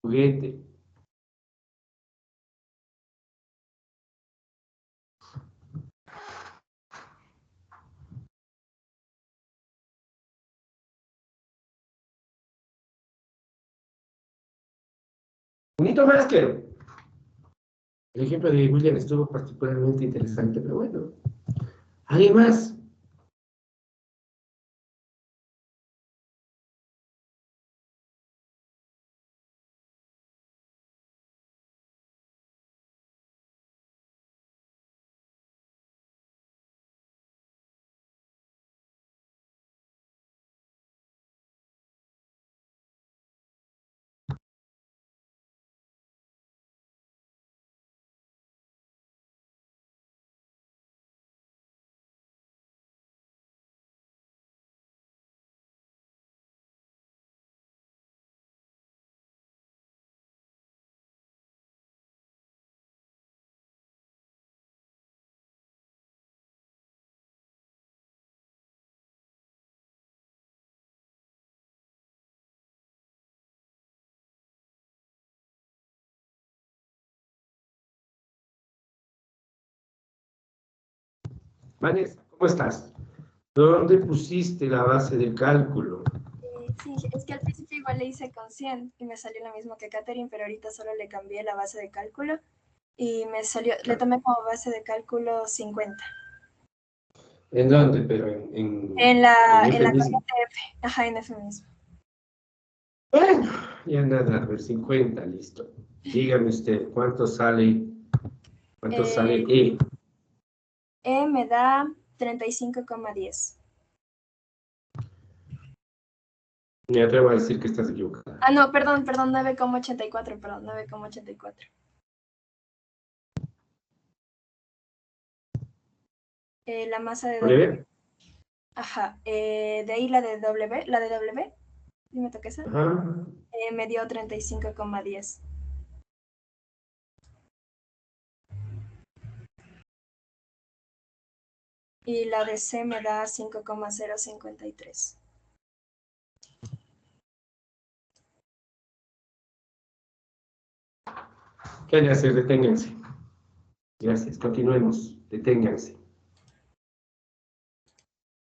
Juguete. Bonito más, quiero. El ejemplo de William estuvo particularmente interesante, pero bueno. ¿Alguien más? Vanessa, ¿cómo estás? ¿Dónde pusiste la base del cálculo? Sí, es que al principio igual le hice con 100 y me salió lo mismo que Katherine, pero ahorita solo le cambié la base de cálculo y me salió, le tomé como base de cálculo 50. ¿En dónde? Pero En la F mismo. corriente F, ajá, en F mismo. Bueno, ya nada, a ver, 50, listo. Dígame usted, ¿cuánto sale E? E me da 35,10. Me atrevo a decir que estás equivocada. Ah, no, perdón, 9,84, perdón, 9,84. La masa de ¿W? Ajá, de ahí la de W, ¿sí me toca esa? Ajá. Me dio 35,10. Y la de C me da 5,053. ¿Qué hay que hacer? Deténganse. Gracias, continuemos. Deténganse.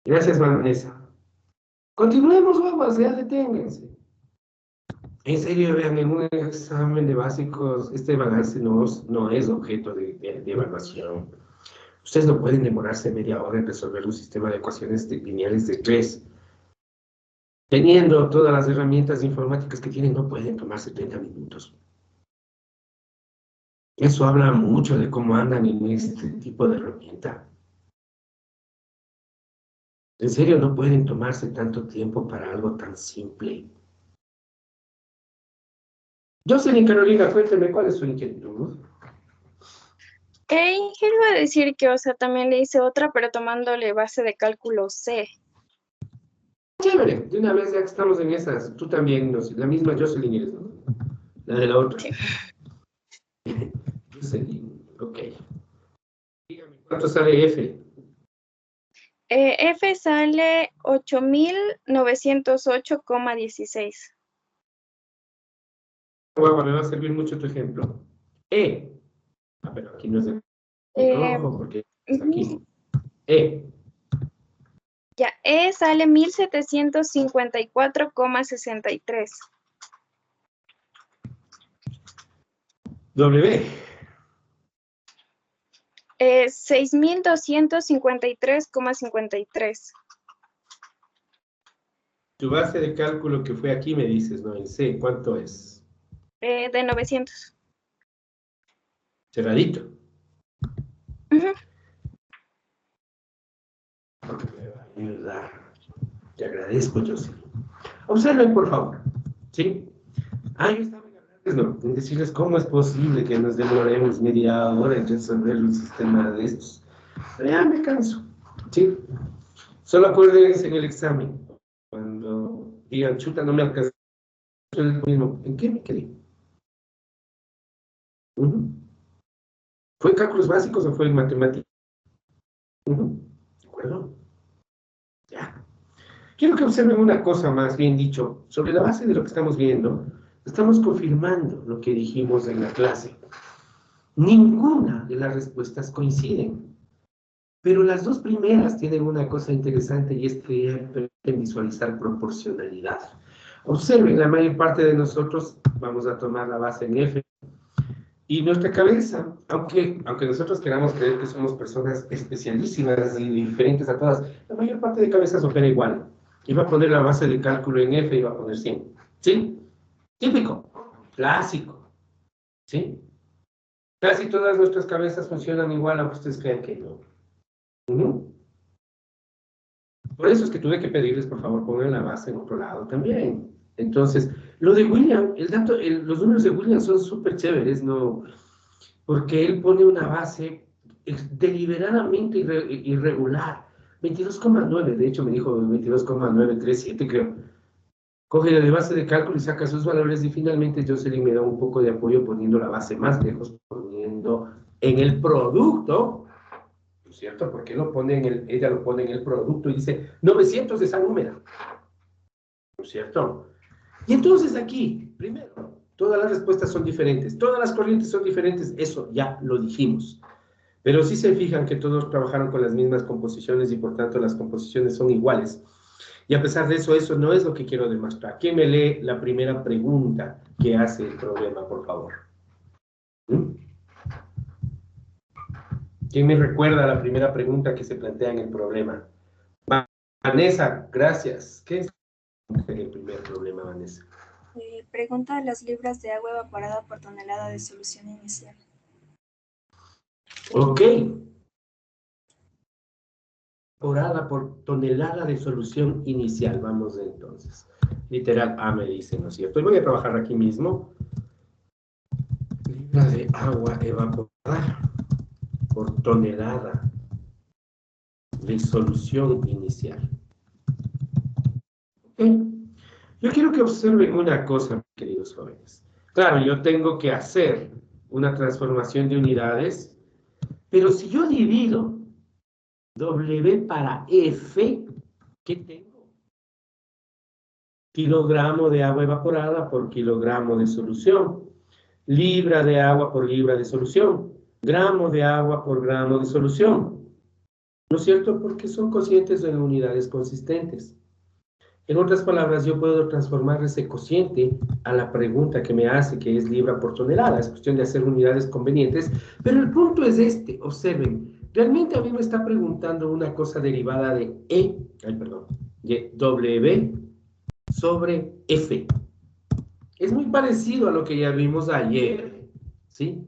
Gracias, Vanessa. Continuemos, vamos, ya deténganse. En serio, vean, en un examen de básicos, este balance no es objeto de evaluación. Ustedes no pueden demorarse media hora en resolver un sistema de ecuaciones lineales de 3. Teniendo todas las herramientas informáticas que tienen, no pueden tomarse 30 minutos. Eso habla mucho de cómo andan en este tipo de herramienta. En serio, no pueden tomarse tanto tiempo para algo tan simple. Jocelyn Carolina, cuénteme cuál es su inquietud. Iba a decir que, o sea, también le hice otra, pero tomándole base de cálculo C. Chévere, de una vez ya que estamos en esas, tú también, la misma Jocelyn eres, ¿no? La de la otra. Sí. Jocelyn, ok. Dígame, ¿cuánto sale F? F sale 8.908,16. Guapa, me va a servir mucho tu ejemplo. E. Ah, pero aquí no es de rojo, porque es aquí. E. Ya, E sale 1.754,63. W. 6.253,53. Tu base de cálculo que fue aquí me dices, ¿no? En C, ¿cuánto es? De 900. Cerradito. Uh-huh. Porque me va a ayudar. Te agradezco, Jocelyn. Observen, por favor. ¿Sí? Yo estaba en decirles cómo es posible que nos demoremos media hora en resolver un sistema de estos. Pero ya me canso. ¿Sí? Solo acuérdense en el examen. Cuando digan, chuta, no me alcanzó el mismo. ¿En qué me quedé? ¿Fue en cálculos básicos o fue en matemáticas? ¿De acuerdo? Ya. Quiero que observen una cosa más, bien dicho. Sobre la base de lo que estamos viendo, estamos confirmando lo que dijimos en la clase. Ninguna de las respuestas coinciden. Pero las dos primeras tienen una cosa interesante y es que permiten visualizar proporcionalidad. Observen, la mayor parte de nosotros vamos a tomar la base en F. Y nuestra cabeza, aunque nosotros queramos creer que somos personas especialísimas y diferentes a todas, la mayor parte de cabezas opera igual. Y va a poner la base de cálculo en F y va a poner 100. ¿Sí? Típico, clásico. ¿Sí? Casi todas nuestras cabezas funcionan igual, aunque ustedes crean que no. Por eso es que tuve que pedirles, por favor, pongan la base en otro lado también. Entonces, lo de William, los números de William son súper chéveres, ¿no? Porque él pone una base deliberadamente irregular. 22,9, de hecho me dijo 22,937, creo. Coge de base de cálculo y saca sus valores y finalmente Jocelyn me da un poco de apoyo poniendo la base más lejos, poniendo en el producto, ¿no es cierto? Porque ella lo pone en el producto y dice 900 de esa número, ¿no es cierto? Y entonces aquí, primero, todas las respuestas son diferentes, todas las corrientes son diferentes, eso ya lo dijimos. Pero sí se fijan que todos trabajaron con las mismas composiciones y por tanto las composiciones son iguales. Y a pesar de eso, eso no es lo que quiero demostrar. ¿Quién me lee la primera pregunta que hace el problema, por favor? ¿Quién me recuerda la primera pregunta que se plantea en el problema? Vanessa, gracias. ¿Qué es el primer problema, Vanessa? Pregunta las libras de agua evaporada por tonelada de solución inicial. Ok. Evaporada por tonelada de solución inicial. Vamos entonces. Literal A me dice, ¿no es cierto? Y voy a trabajar aquí mismo. Libra de agua evaporada por tonelada de solución inicial. ¿Okay? Yo quiero que observen una cosa, queridos jóvenes. Claro, yo tengo que hacer una transformación de unidades, pero si yo divido W para F, ¿qué tengo? Kilogramo de agua evaporada por kilogramo de solución. Libra de agua por libra de solución. Gramo de agua por gramo de solución. ¿No es cierto? Porque son cocientes en unidades consistentes. En otras palabras, yo puedo transformar ese cociente a la pregunta que me hace, que es libra por tonelada. Es cuestión de hacer unidades convenientes. Pero el punto es este. Observen. Realmente a mí me está preguntando una cosa derivada de de W sobre F. Es muy parecido a lo que ya vimos ayer. ¿Sí?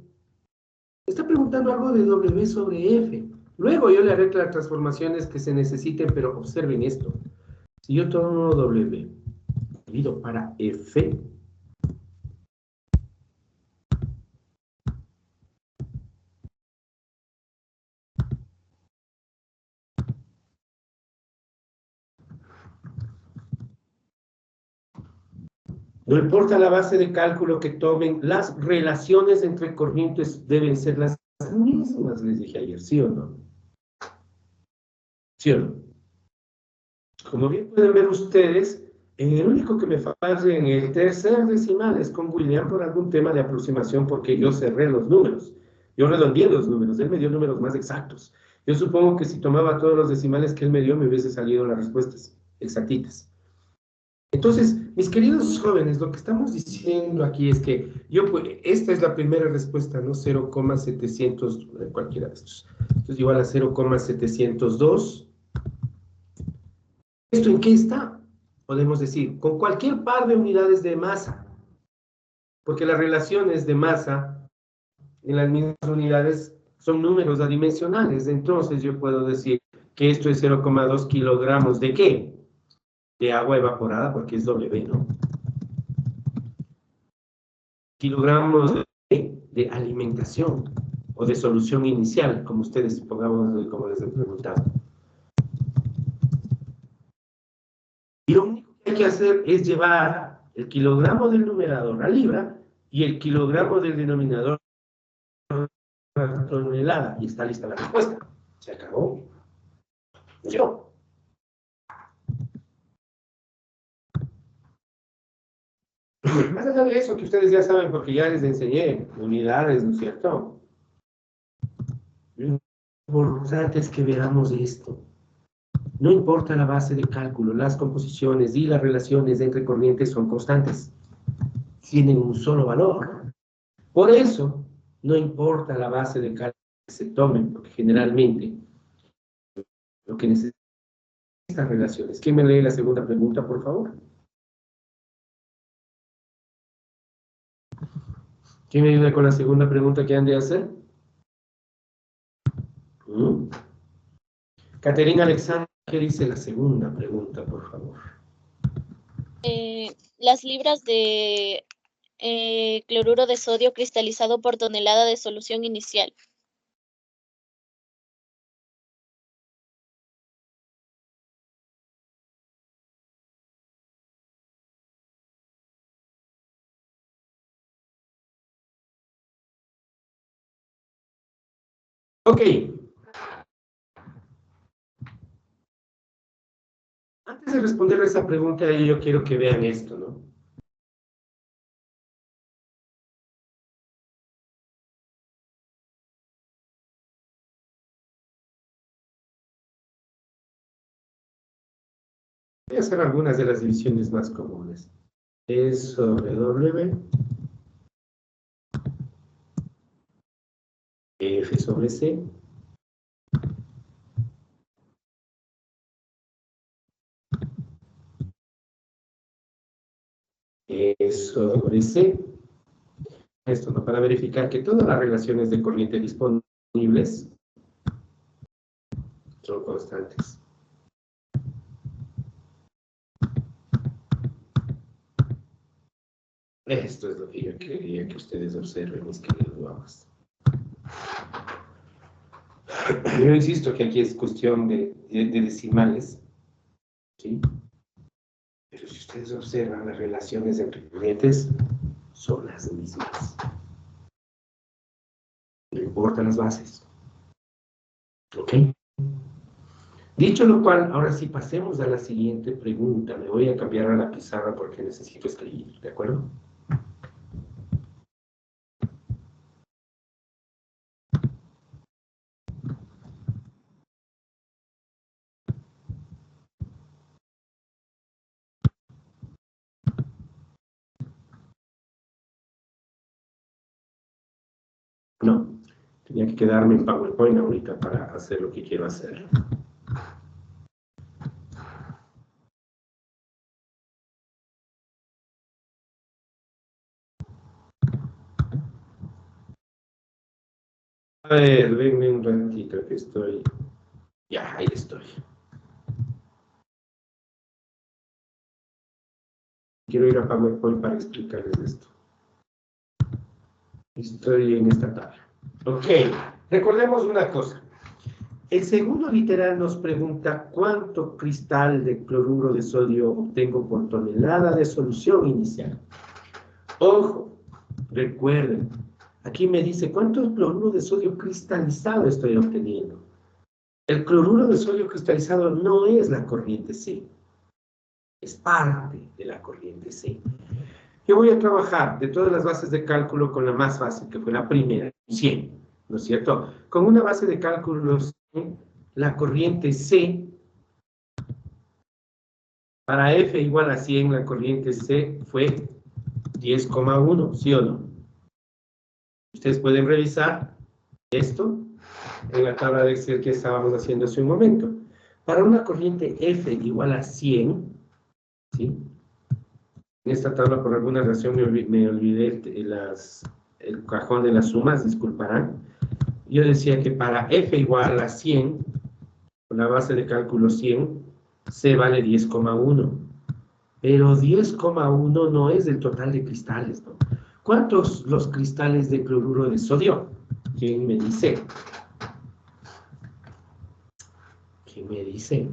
Me está preguntando algo de W sobre F. Luego yo le haré las transformaciones que se necesiten, pero observen esto. Si yo tomo W, divido para F, no importa la base de cálculo que tomen, las relaciones entre corrientes deben ser las mismas, les dije ayer, ¿sí o no? ¿Sí o no? Como bien pueden ver ustedes, el único que me falla en el tercer decimal es con William por algún tema de aproximación, porque yo cerré los números. Yo redondeé los números, él me dio números más exactos. Yo supongo que si tomaba todos los decimales que él me dio, me hubiese salido las respuestas exactitas. Entonces, mis queridos jóvenes, lo que estamos diciendo aquí es que esta es la primera respuesta, ¿no? 0,700, cualquiera de estos. Esto es igual a 0,702. ¿Esto en qué está? Podemos decir, con cualquier par de unidades de masa, porque las relaciones de masa en las mismas unidades son números adimensionales. Entonces yo puedo decir que esto es 0,2 kilogramos ¿de qué? De agua evaporada, porque es W, ¿no? Kilogramos de alimentación o de solución inicial, como ustedes, pongamos, como les he preguntado. Y lo único que hay que hacer es llevar el kilogramo del numerador a libra y el kilogramo del denominador a tonelada. Y está lista la respuesta. Se acabó. Yo. Más allá de eso que ustedes ya saben, porque ya les enseñé unidades, ¿no es cierto? Lo importante es que veamos esto. No importa la base de cálculo, las composiciones y las relaciones entre corrientes son constantes. Tienen un solo valor. Por eso, no importa la base de cálculo que se tomen, porque generalmente lo que necesitan estas relaciones. ¿Quién me lee la segunda pregunta, por favor? ¿Quién me ayuda con la segunda pregunta que han de hacer? Caterina Alexandra, ¿qué dice la segunda pregunta, por favor? Las libras de cloruro de sodio cristalizado por tonelada de solución inicial. Ok. Antes de responder a esa pregunta, yo quiero que vean esto, ¿no? Voy a hacer algunas de las divisiones más comunes. E sobre W, F sobre C, E sobre C. Esto, ¿no? Para verificar que todas las relaciones de corriente disponibles son constantes. Esto es lo que yo quería que ustedes observen, mis queridos guapas. Yo insisto que aquí es cuestión de decimales, ¿sí? Pero si ustedes observan, las relaciones entre corrientes son las mismas. No importan las bases. ¿Ok? Dicho lo cual, ahora sí pasemos a la siguiente pregunta. Me voy a cambiar a la pizarra porque necesito escribir, ¿de acuerdo? No, tenía que quedarme en PowerPoint ahorita para hacer lo que quiero hacer. A ver, venme un ratito que estoy... Ya, ahí estoy. Quiero ir a PowerPoint para explicarles esto. Estoy en esta tabla. Ok, recordemos una cosa. El segundo literal nos pregunta cuánto cristal de cloruro de sodio obtengo por tonelada de solución inicial. Ojo, recuerden, aquí me dice cuánto cloruro de sodio cristalizado estoy obteniendo. El cloruro de sodio cristalizado no es la corriente C, es parte de la corriente C. Yo voy a trabajar de todas las bases de cálculo con la más fácil, que fue la primera, 100, ¿no es cierto? Con una base de cálculo, la corriente C, para F igual a 100, la corriente C fue 10,1, ¿sí o no? Ustedes pueden revisar esto en la tabla de Excel que estábamos haciendo hace un momento. Para una corriente F igual a 100, ¿sí? En esta tabla, por alguna razón, me olvidé el cajón de las sumas, disculparán. Yo decía que para F igual a 100, con la base de cálculo 100, C vale 10,1. Pero 10,1 no es el total de cristales, ¿no? ¿Cuántos los cristales de cloruro de sodio? ¿Quién me dice? ¿Quién me dice?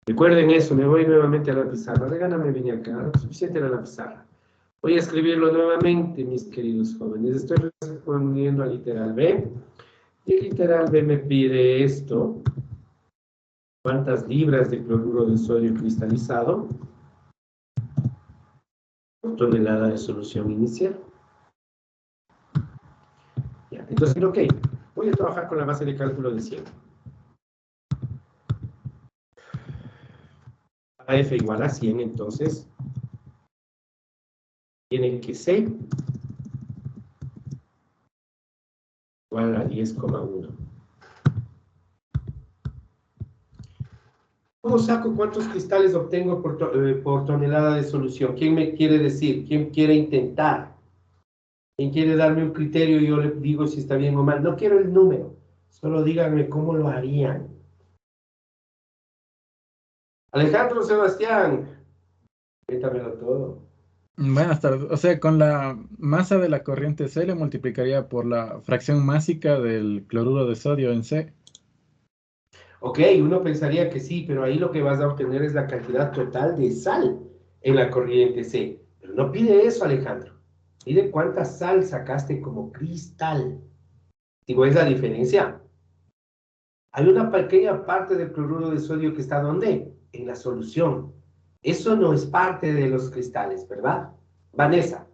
Recuerden eso, me voy nuevamente a la pizarra. Regálame venir acá, suficiente era la pizarra. Voy a escribirlo nuevamente, mis queridos jóvenes. Estoy respondiendo al literal B. Y el literal B me pide esto. ¿Cuántas libras de cloruro de sodio cristalizado por tonelada de solución inicial? Ya, entonces, ok, voy a trabajar con la base de cálculo de 100. Para F igual a 100, entonces, tiene que C igual a 10,1. ¿Cómo saco cuántos cristales obtengo por tonelada de solución? ¿Quién me quiere decir? ¿Quién quiere intentar? ¿Quién quiere darme un criterio y yo le digo si está bien o mal? No quiero el número, solo díganme cómo lo harían. Alejandro, Sebastián, cuéntamelo todo. Buenas tardes. O sea, con la masa de la corriente C le multiplicaría por la fracción másica del cloruro de sodio en C. Ok, uno pensaría que sí, pero ahí lo que vas a obtener es la cantidad total de sal en la corriente C. Pero no pide eso, Alejandro. Pide cuánta sal sacaste como cristal. Digo, ¿es la diferencia? Hay una pequeña parte del cloruro de sodio que está ¿dónde? En la solución. Eso no es parte de los cristales, ¿verdad? Vanessa.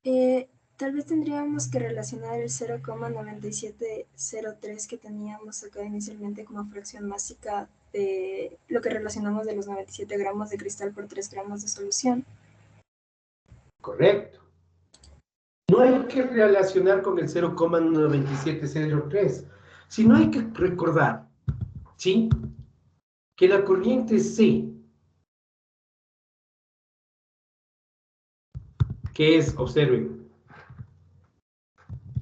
Tal vez tendríamos que relacionar el 0,9703 que teníamos acá inicialmente como fracción másica de lo que relacionamos de los 97 gramos de cristal por 3 gramos de solución. Correcto. No hay que relacionar con el 0,9703, sino hay que recordar, ¿sí? Que la corriente C, que es, observen,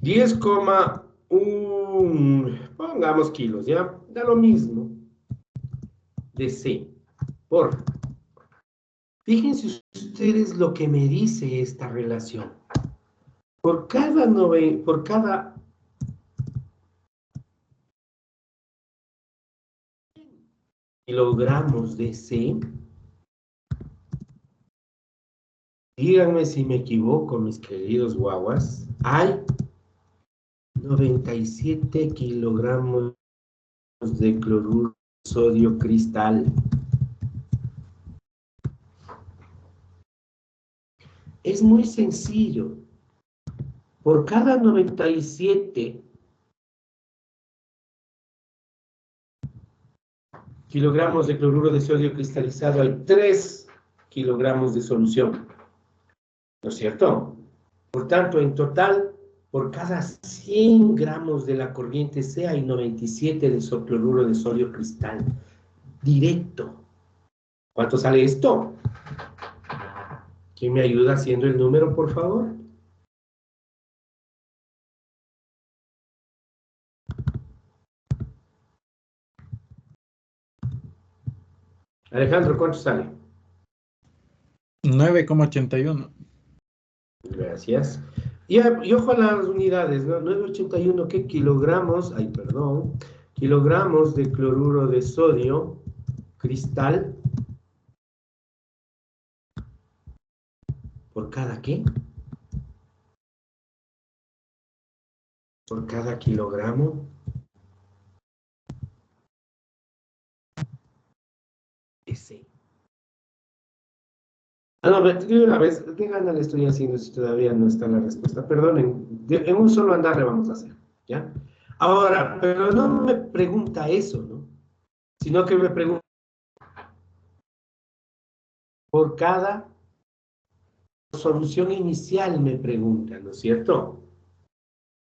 10,1, pongamos kilos, ¿ya? Da lo mismo de C, por. Fíjense ustedes lo que me dice esta relación. Por cada kilogramos de C. Díganme si me equivoco, mis queridos guaguas. Hay 97 kilogramos de cloruro de sodio cristal. Es muy sencillo. Por cada 97 kilogramos de cloruro de sodio cristalizado hay 3 kilogramos de solución. ¿No es cierto? Por tanto, en total, por cada 100 gramos de la corriente C hay 97 de cloruro de sodio cristal. Directo. ¿Cuánto sale esto? ¿Quién me ayuda haciendo el número, por favor? Alejandro, ¿cuánto sale? 9,81. Gracias. Y ojo a las unidades, ¿no? 9,81, ¿qué kilogramos? Ay, perdón. Kilogramos de cloruro de sodio cristal. ¿Por cada qué? Por cada kilogramo. Ese. No, de una vez, ¿qué gana le estoy haciendo si todavía no está la respuesta? Perdonen, en un solo andar le vamos a hacer, ¿ya? Ahora, pero no me pregunta eso, ¿no? Sino que me pregunta por cada solución inicial, me pregunta, ¿no es cierto?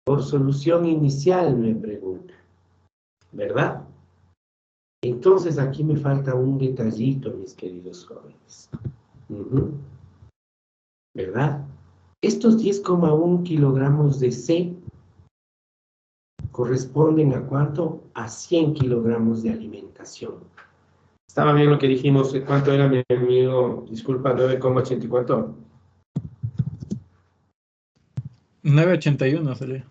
Por solución inicial me pregunta, ¿verdad? Entonces aquí me falta un detallito, mis queridos jóvenes. ¿Verdad? Estos 10,1 kilogramos de C corresponden ¿a cuánto? A 100 kilogramos de alimentación. ¿Estaba bien lo que dijimos? ¿Cuánto era, mi amigo? Disculpa, 9,80 y cuánto. 9,81 salió.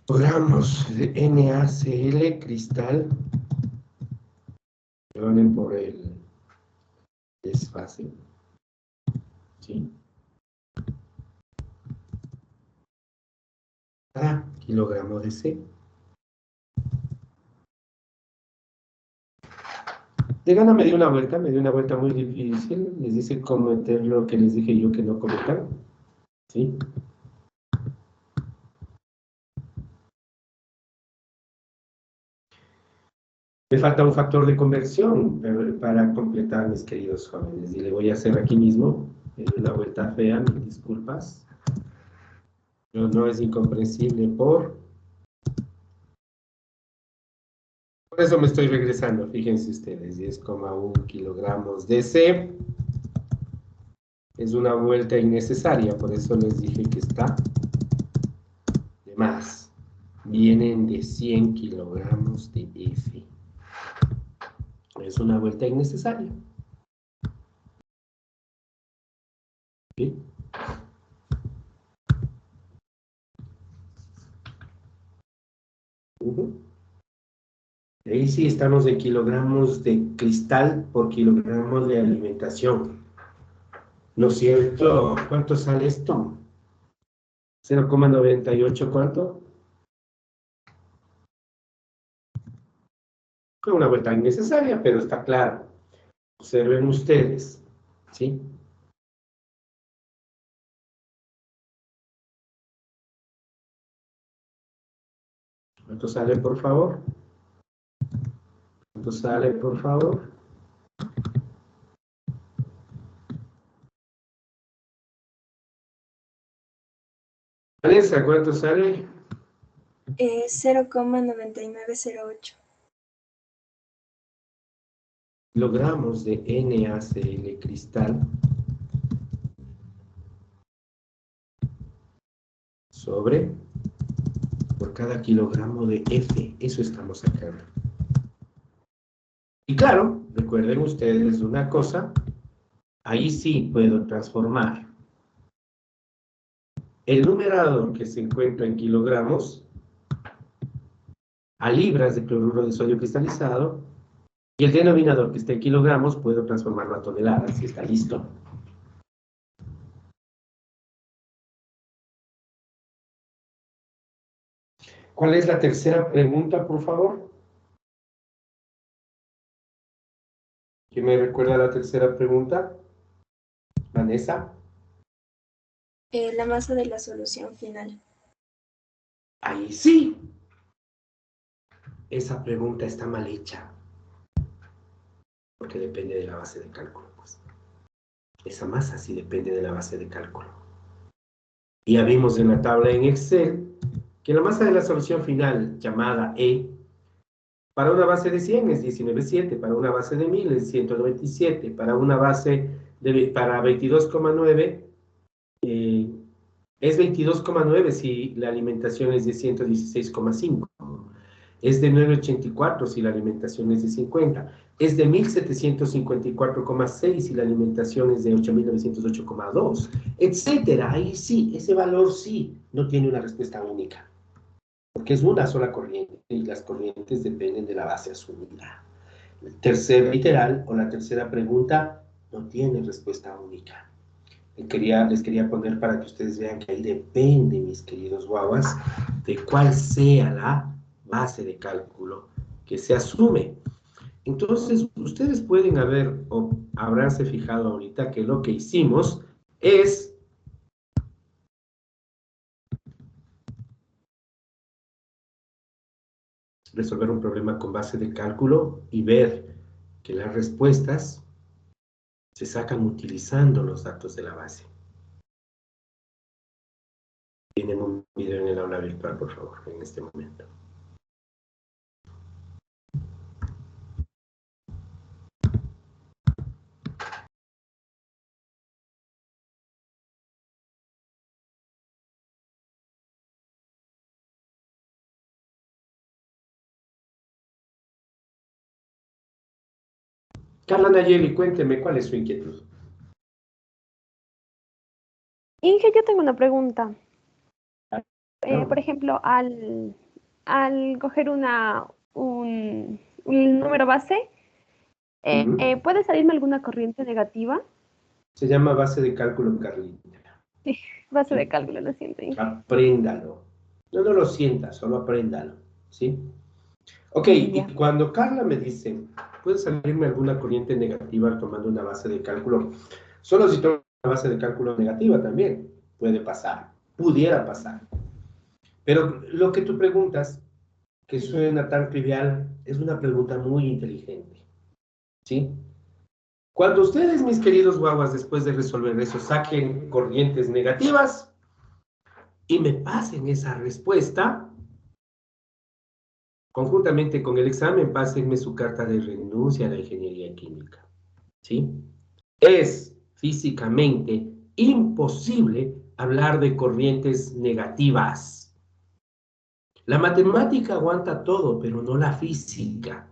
Gramos de NaCl cristal. Perdonen por el desfase. ¿Sí? Cada kilogramo de C. De gana me dio una vuelta muy difícil. Les dice cometer lo que les dije yo que no cometan. ¿Sí? Me falta un factor de conversión para completar, mis queridos jóvenes. Y le voy a hacer aquí mismo una vuelta fea, mis disculpas. Pero no es incomprensible por eso me estoy regresando. Fíjense ustedes, 10,1 kilogramos de C. Es una vuelta innecesaria, por eso les dije que está de más. Vienen de 100 kilogramos de F. Es una vuelta innecesaria. ¿Sí? Ahí sí estamos en kilogramos de cristal por kilogramos de alimentación. ¿No es cierto? ¿Cuánto sale esto? 0,98, ¿cuánto? Fue una vuelta innecesaria, pero está claro. Observen ustedes, ¿sí? ¿Cuánto sale, por favor? ¿Cuánto sale, por favor? Vanessa, ¿cuánto sale? 0,9908. Kilogramos de NaCl cristal sobre por cada kilogramo de F. Eso estamos sacando. Y claro, recuerden ustedes una cosa, ahí sí puedo transformar el numerador que se encuentra en kilogramos a libras de cloruro de sodio cristalizado Y el denominador que está en kilogramos puedo transformarlo a toneladas si está listo. ¿Cuál es la tercera pregunta, por favor? ¿Quién me recuerda la tercera pregunta? Vanessa. La masa de la solución final. Ahí sí. Esa pregunta está mal hecha. Porque depende de la base de cálculo, pues. Esa masa sí depende de la base de cálculo. Y ya vimos en la tabla en Excel que la masa de la solución final, llamada E, para una base de 100 es 19,7, para una base de 1000 es 197, para una base para 22,9 es 22,9 si la alimentación es de 116,5. Es de 9,84 si la alimentación es de 50. Es de 1754,6 si la alimentación es de 8.908,2, etcétera. Ahí sí, ese valor sí no tiene una respuesta única. Porque es una sola corriente y las corrientes dependen de la base asumida. El tercer literal o la tercera pregunta no tiene respuesta única. Les quería poner para que ustedes vean que ahí depende, mis queridos guaguas, de cuál sea la base de cálculo que se asume. Entonces, ustedes pueden haber o habránse fijado ahorita que lo que hicimos es resolver un problema con base de cálculo y ver que las respuestas se sacan utilizando los datos de la base. Tienen un video en el aula virtual, por favor, en este momento. Carla Nayeli, cuénteme cuál es su inquietud. Inge, yo tengo una pregunta. Por ejemplo, al coger un número base, ¿puede salirme alguna corriente negativa? Se llama base de cálculo, Carlita. Sí, base de cálculo, lo siento, Inge. Apréndalo. No lo sientas, solo apréndalo, ¿sí? Ok, y cuando Carla me dice, ¿puede salirme alguna corriente negativa tomando una base de cálculo? Solo si tomo una base de cálculo negativa también puede pasar, pudiera pasar. Pero lo que tú preguntas, que suena tan trivial, es una pregunta muy inteligente, ¿sí? Cuando ustedes, mis queridos guaguas, después de resolver eso, saquen corrientes negativas y me pasen esa respuesta, conjuntamente con el examen, pásenme su carta de renuncia a la ingeniería química, ¿sí? Es físicamente imposible hablar de corrientes negativas. La matemática aguanta todo, pero no la física.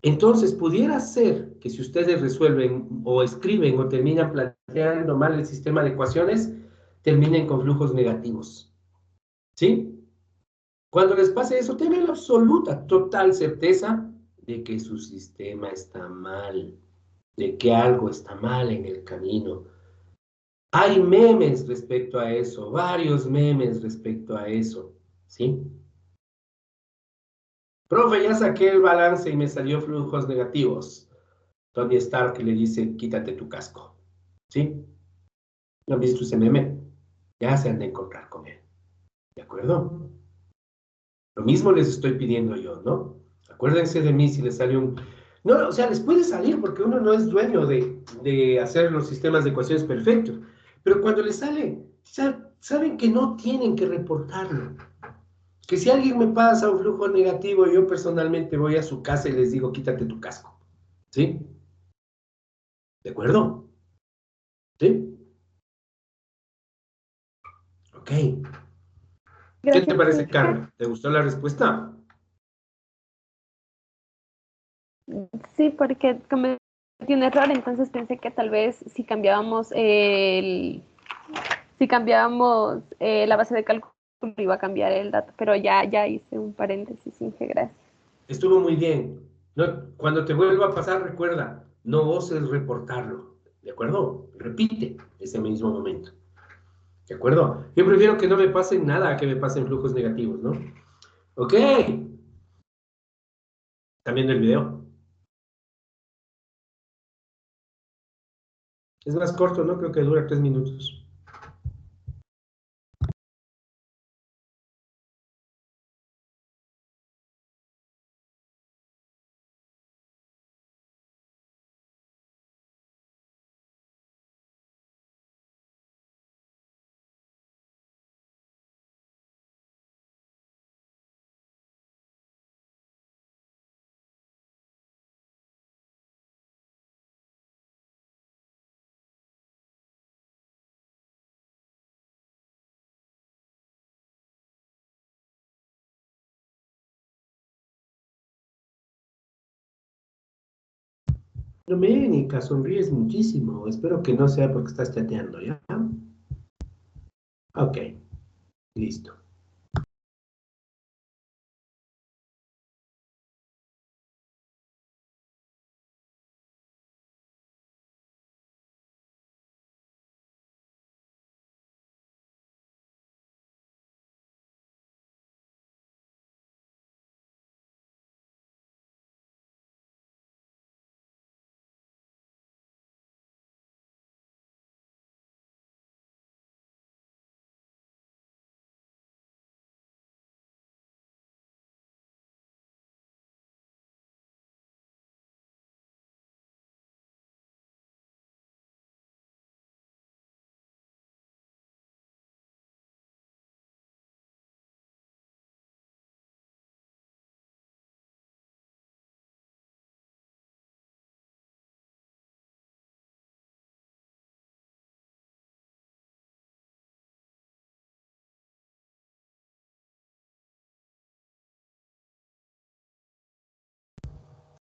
Entonces, pudiera ser que si ustedes resuelven o escriben o terminan planteando mal el sistema de ecuaciones, terminen con flujos negativos, ¿sí? Cuando les pase eso, tengan la absoluta, total certeza de que su sistema está mal, de que algo está mal en el camino. Hay memes respecto a eso, varios memes respecto a eso, ¿sí? Profe, ya saqué el balance y me salió flujos negativos. Tony Stark le dice, quítate tu casco, ¿sí? ¿No han visto ese meme? Ya se han de encontrar con él, ¿de acuerdo? Lo mismo les estoy pidiendo yo, ¿no? Acuérdense de mí si les sale un... No, o sea, les puede salir porque uno no es dueño de hacer los sistemas de ecuaciones perfectos. Pero cuando les sale, saben que no tienen que reportarlo. Que si alguien me pasa un flujo negativo, yo personalmente voy a su casa y les digo, quítate tu casco. ¿Sí? ¿De acuerdo? ¿Sí? Ok. ¿Qué te parece, Carla? ¿Te gustó la respuesta? Sí, porque cometí un error, entonces pensé que tal vez si cambiábamos la base de cálculo iba a cambiar el dato, pero ya hice un paréntesis, Inge, gracias. Estuvo muy bien. No, cuando te vuelva a pasar, recuerda, no oses reportarlo, ¿de acuerdo? Repite ese mismo momento, ¿de acuerdo? Yo prefiero que no me pasen nada a que me pasen flujos negativos, ¿no? Ok. ¿También el video? Es más corto, ¿no? Creo que dura 3 minutos. Doménica, sonríes muchísimo. Espero que no sea porque estás chateando, ¿ya? Ok, listo.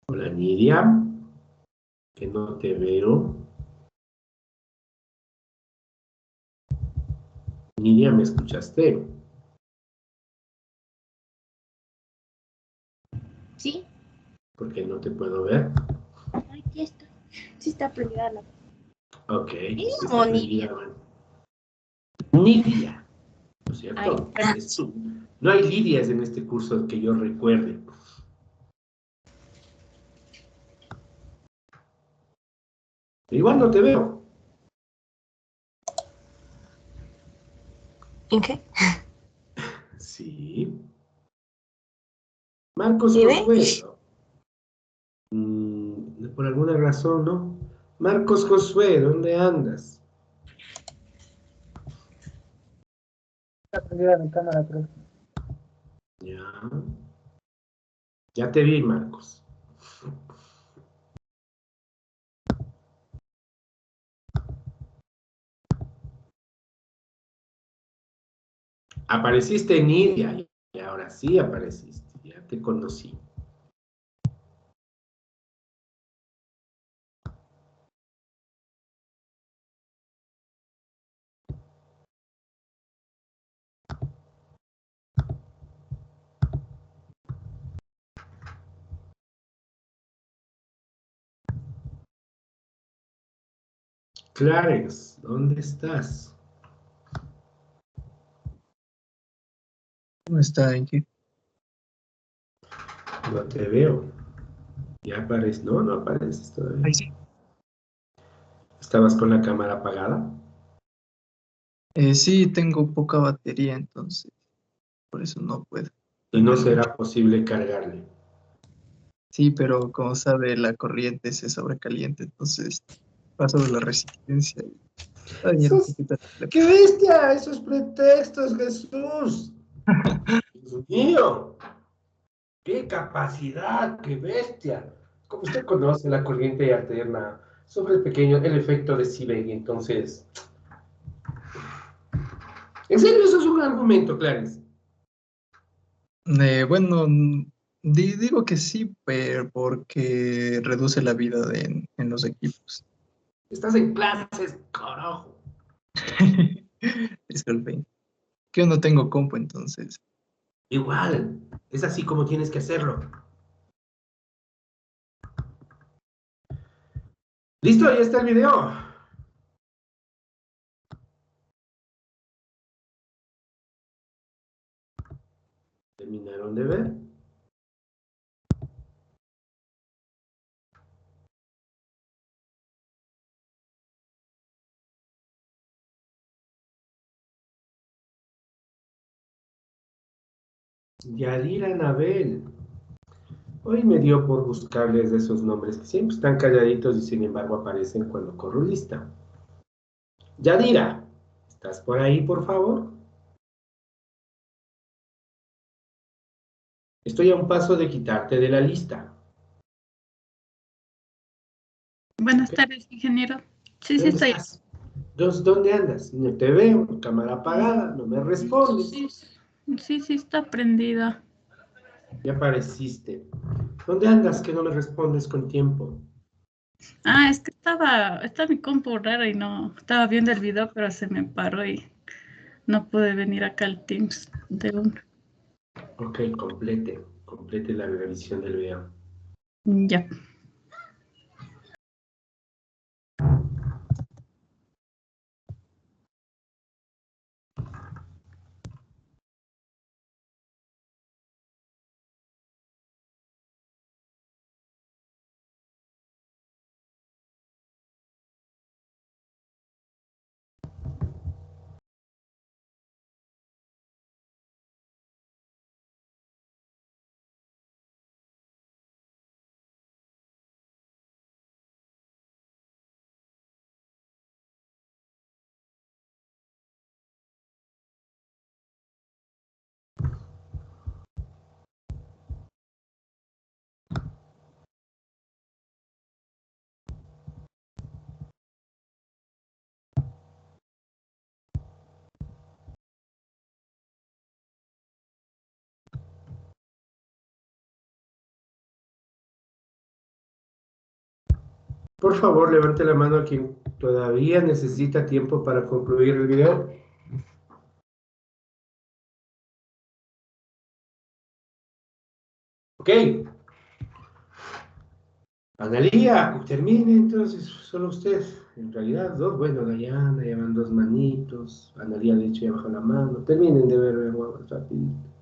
Hola, Nidia, que no te veo. Nidia, ¿me escuchaste? Sí, Porque no te puedo ver. aquí está. Sí está prendida la. Ok. Como está Nidia. prendida. Nidia, ¿no es cierto? Ay, Es tú. No hay Lidias en este curso que yo recuerde. Igual no te veo. ¿En qué? Sí. Marcos ¿Sí ve? Josué. Por alguna razón, ¿no? Marcos Josué, ¿dónde andas? Está prendida mi cámara, creo. Ya. Ya te vi, Marcos. Apareciste en Nidia y ahora sí apareciste. Ya te conocí. Clarence, ¿dónde estás? ¿Cómo está, Inge? No te veo. Ya apareces. No, no apareces todavía. Ahí sí. ¿Estabas con la cámara apagada? Sí, tengo poca batería, entonces por eso no puedo. Y no será posible cargarle. Sí, pero como sabe, la corriente se sobrecalienta, entonces paso de la resistencia y va a dañar un poquito. ¡Qué bestia! Esos pretextos, Jesús. Dios mío. ¡Qué capacidad! ¡Qué bestia! Como usted conoce la corriente alterna, sobre el pequeño, el efecto de Seebeck, entonces... ¿En serio eso es un argumento, Clarence? Bueno, digo que sí, pero porque reduce la vida en los equipos. Estás en clases, carajo. Disculpen. Que yo no tengo compu, entonces. Igual, es así como tienes que hacerlo. ¿Listo? Ahí está el video. ¿Terminaron de ver? Yadira Anabel. Hoy me dio por buscarles esos nombres que siempre están calladitos y sin embargo aparecen cuando corro lista. Yadira, ¿estás por ahí, por favor? Estoy a un paso de quitarte de la lista. Buenas tardes, ingeniero. Sí, sí, ¿Dónde estoy. estás? ¿Dónde andas? No te veo, cámara apagada, no me respondes. Sí, sí, está prendida. Ya apareciste. ¿Dónde andas que no me respondes con tiempo? Ah, es que está mi compu rara y no, estaba viendo el video, pero se me paró y no pude venir acá al Teams de uno. Ok, complete la revisión del video. Ya. Por favor, levante la mano a quien todavía necesita tiempo para concluir el video. Ok. Analía, termine entonces, solo usted. En realidad, dos. Bueno, Dayana, llevan dos manitos. Analía, de hecho, ya bajó la mano. Terminen de ver guaguas rapidito.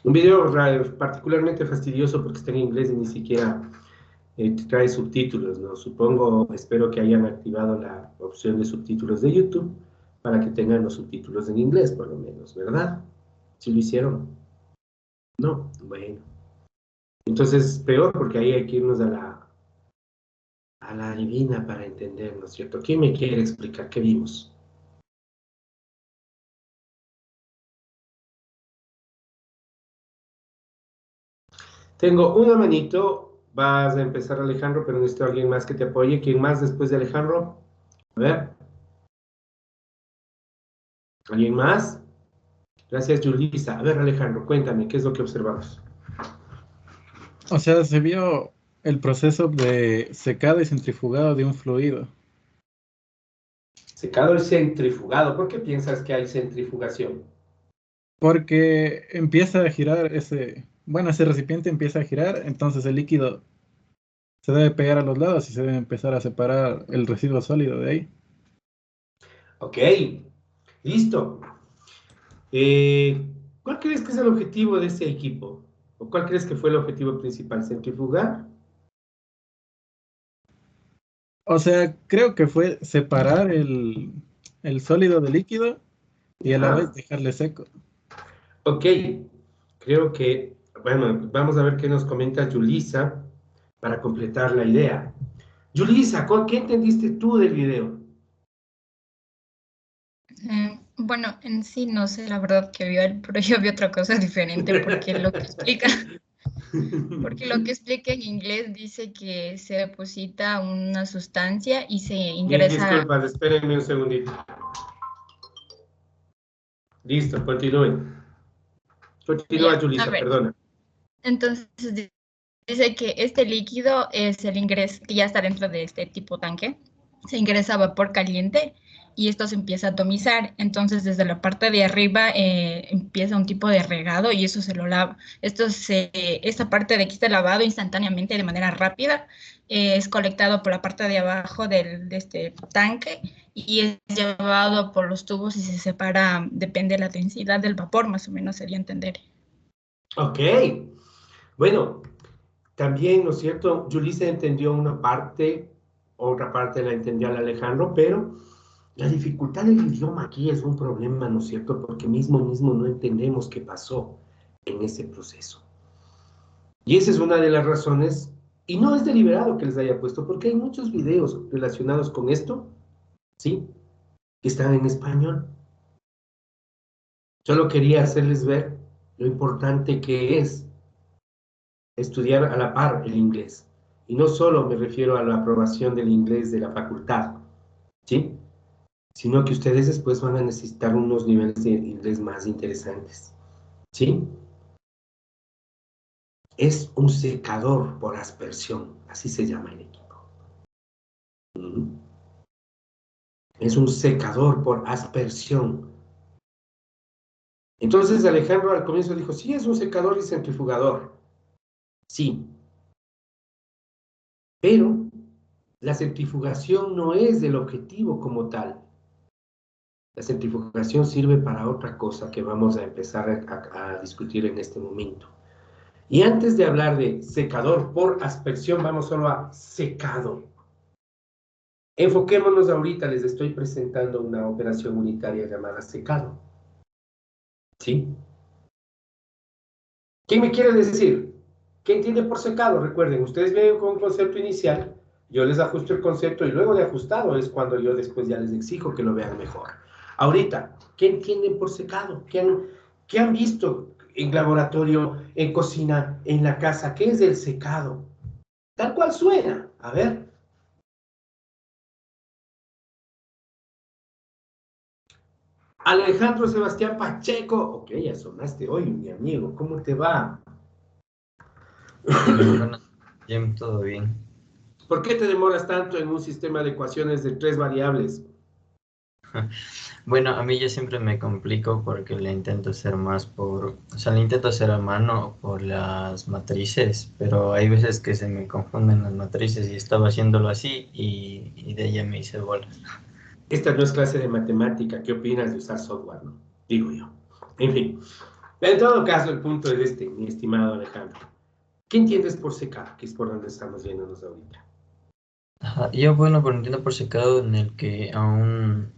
Un video particularmente fastidioso porque está en inglés y ni siquiera trae subtítulos, ¿no? Supongo, espero que hayan activado la opción de subtítulos de YouTube para que tengan los subtítulos en inglés, por lo menos, ¿verdad? ¿Sí lo hicieron? No, bueno. Entonces, peor porque ahí hay que irnos a la divina para entender, ¿no es cierto? ¿Quién me quiere explicar qué vimos? Tengo una manito, vas a empezar Alejandro, pero necesito a alguien más que te apoye. ¿Quién más después de Alejandro? A ver. ¿Alguien más? Gracias, Julissa. A ver, Alejandro, cuéntame, ¿qué es lo que observamos? O sea, se vio el proceso de secado y centrifugado de un fluido. Secado y centrifugado. ¿Por qué piensas que hay centrifugación? Porque empieza a girar ese recipiente empieza a girar, entonces el líquido se debe pegar a los lados y se debe empezar a separar el residuo sólido de ahí. Ok, listo. ¿Cuál crees que es el objetivo de ese equipo? ¿O cuál crees que fue el objetivo principal? ¿Centrifugar? O sea, creo que fue separar el sólido del líquido y a la vez dejarle seco. Ok, creo que, bueno, vamos a ver qué nos comenta Julissa para completar la idea. Julissa, ¿qué entendiste tú del video? Bueno, en sí no sé la verdad que vio él, pero yo vi otra cosa diferente porque lo que explica en inglés dice que se deposita una sustancia y se ingresa. Disculpas, espérenme un segundito. Listo, continúen. Continúa, Julissa, perdona. Entonces dice que este líquido es el ingreso que ya está dentro de este tipo tanque se ingresa vapor caliente y esto se empieza a atomizar. Entonces, desde la parte de arriba empieza un tipo de regado y eso se lo lava. Esta parte de aquí está lavado instantáneamente de manera rápida. Es colectado por la parte de abajo de este tanque y es llevado por los tubos y se separa, depende de la densidad del vapor, más o menos sería entender. Ok. Bueno, también, ¿no es cierto? Yulisa entendió una parte, otra parte la entendió el Alejandro, pero la dificultad del idioma aquí es un problema, ¿no es cierto? Porque mismo no entendemos qué pasó en ese proceso. Y esa es una de las razones, y no es deliberado que les haya puesto, porque hay muchos videos relacionados con esto, ¿sí? Que están en español. Solo quería hacerles ver lo importante que es estudiar a la par el inglés. Y no solo me refiero a la aprobación del inglés de la facultad, ¿sí? Sino que ustedes después van a necesitar unos niveles de inglés más interesantes, ¿sí? Es un secador por aspersión, así se llama el equipo. Es un secador por aspersión. Entonces Alejandro al comienzo dijo, sí, es un secador y centrifugador. Sí. Pero la centrifugación no es el objetivo como tal. La centrifugación sirve para otra cosa que vamos a empezar a discutir en este momento. Y antes de hablar de secador por aspersión, vamos solo a secado. Enfoquémonos ahorita, les estoy presentando una operación unitaria llamada secado. ¿Sí? ¿Quién me quiere decir? ¿Qué entiende por secado? Recuerden, ustedes vienen con un concepto inicial, yo les ajusto el concepto y luego de ajustado es cuando yo después ya les exijo que lo vean mejor. Ahorita, ¿qué entienden por secado? ¿Qué han visto en laboratorio, en cocina, en la casa? ¿Qué es el secado? Tal cual suena. A ver. Alejandro Sebastián Pacheco. Ok, ya sonaste hoy, mi amigo. ¿Cómo te va? Bien, todo bien. ¿Por qué te demoras tanto en un sistema de ecuaciones de 3 variables? Bueno, a mí yo siempre me complico porque le intento hacer le intento hacer a mano por las matrices, pero hay veces que se me confunden las matrices y estaba haciéndolo así y de ella me hice bolas. Esta no es clase de matemática. ¿Qué opinas de usar software, no? Digo yo. En fin. En todo caso, el punto es mi estimado Alejandro. ¿Qué entiendes por secado? Que es por donde estamos viéndonos ahorita. Ajá, yo, bueno, pero entiendo por secado en el que a un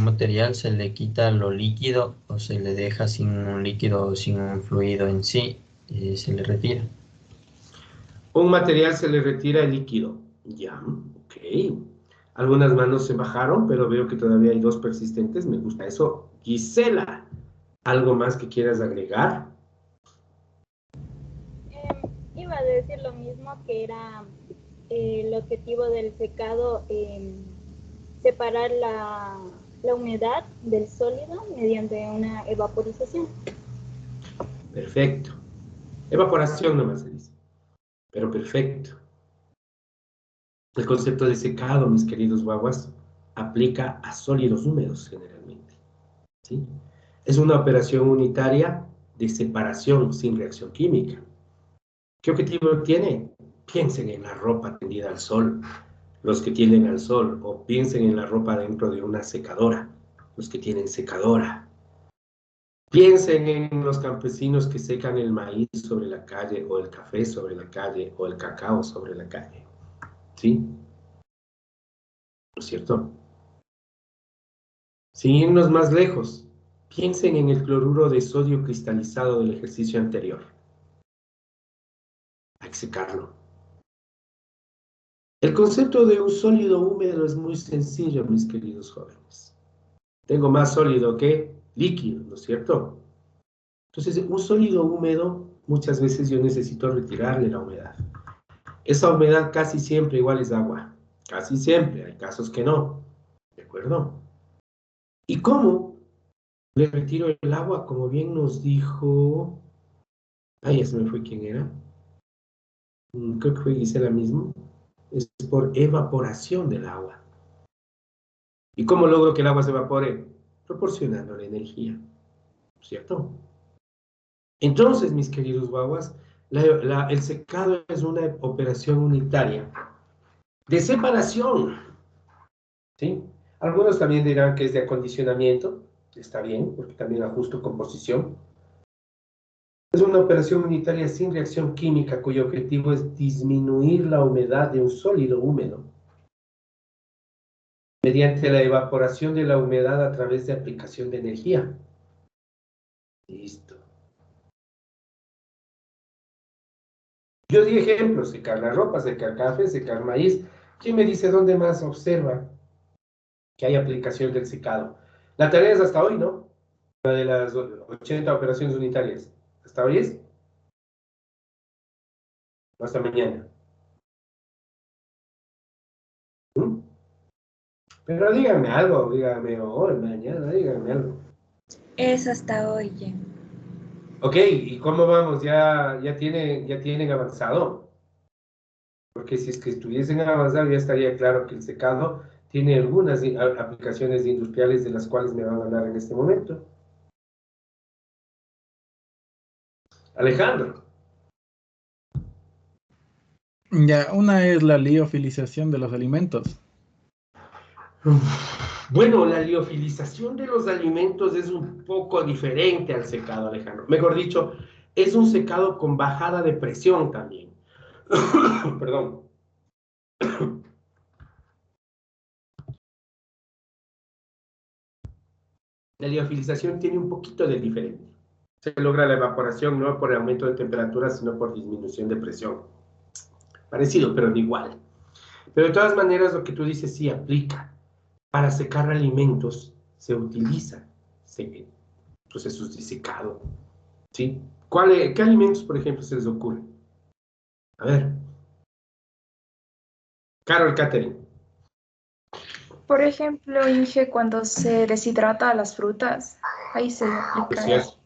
material se le quita lo líquido o se le deja sin un líquido o sin un fluido en sí y se le retira. Un material se le retira el líquido. Ya, ok. Algunas manos se bajaron, pero veo que todavía hay 2 persistentes. Me gusta eso. Gisela, ¿algo más que quieras agregar? Iba a decir lo mismo, que era el objetivo del secado, separar la humedad del sólido mediante una evaporización. Perfecto. Evaporación nomás se dice. Pero perfecto. El concepto de secado, mis queridos guaguas, aplica a sólidos húmedos generalmente. ¿Sí? Es una operación unitaria de separación sin reacción química. ¿Qué objetivo tiene? Piensen en la ropa tendida al sol, los que tienden al sol, o piensen en la ropa dentro de una secadora, los que tienen secadora. Piensen en los campesinos que secan el maíz sobre la calle, o el café sobre la calle, o el cacao sobre la calle. ¿Sí? ¿No es cierto? Sin irnos más lejos, piensen en el cloruro de sodio cristalizado del ejercicio anterior. Hay que secarlo. El concepto de un sólido húmedo es muy sencillo, mis queridos jóvenes. Tengo más sólido que líquido, ¿no es cierto? Entonces, un sólido húmedo, muchas veces yo necesito retirarle la humedad. Esa humedad casi siempre igual es agua. Casi siempre, hay casos que no. ¿De acuerdo? ¿Y cómo le retiro el agua? Como bien nos dijo... Ay, ya se me fue quién era. Creo que fue Gisela mismo. es por evaporación del agua. ¿Y cómo logro que el agua se evapore? Proporcionando la energía, ¿cierto? Entonces, mis queridos guaguas, el secado es una operación unitaria de separación, ¿sí? Algunos también dirán que es de acondicionamiento, está bien, porque también ajusto composición. Es una operación unitaria sin reacción química cuyo objetivo es disminuir la humedad de un sólido húmedo mediante la evaporación de la humedad a través de aplicación de energía. Listo. Yo di ejemplos, secar la ropa, secar café, secar maíz. ¿Quién me dice dónde más observa que hay aplicación del secado? La tarea es hasta hoy, ¿no? La de las 80 operaciones unitarias. ¿Hasta hoy es? ¿O hasta mañana? ¿Mm? Pero díganme algo, díganme hoy, mañana, díganme algo. Es hasta hoy, ya. Ok, ¿y cómo vamos? ¿Ya tienen avanzado? Porque si es que estuviesen avanzado, ya estaría claro que el secado tiene algunas aplicaciones industriales de las cuales me van a hablar en este momento. Alejandro. Ya, una es la liofilización de los alimentos. Bueno, la liofilización de los alimentos es un poco diferente al secado, Alejandro. Mejor dicho, es un secado con bajada de presión también. Perdón. La liofilización tiene un poquito de diferente. Se logra la evaporación no por aumento de temperatura, sino por disminución de presión. Parecido, pero no igual. Pero de todas maneras, lo que tú dices sí aplica. Para secar alimentos se utiliza procesos de secado. ¿Sí? ¿Qué alimentos, por ejemplo, se les ocurre? A ver. Carol Catherine. Por ejemplo, Inge, cuando se deshidrata las frutas, ahí se aplica eso.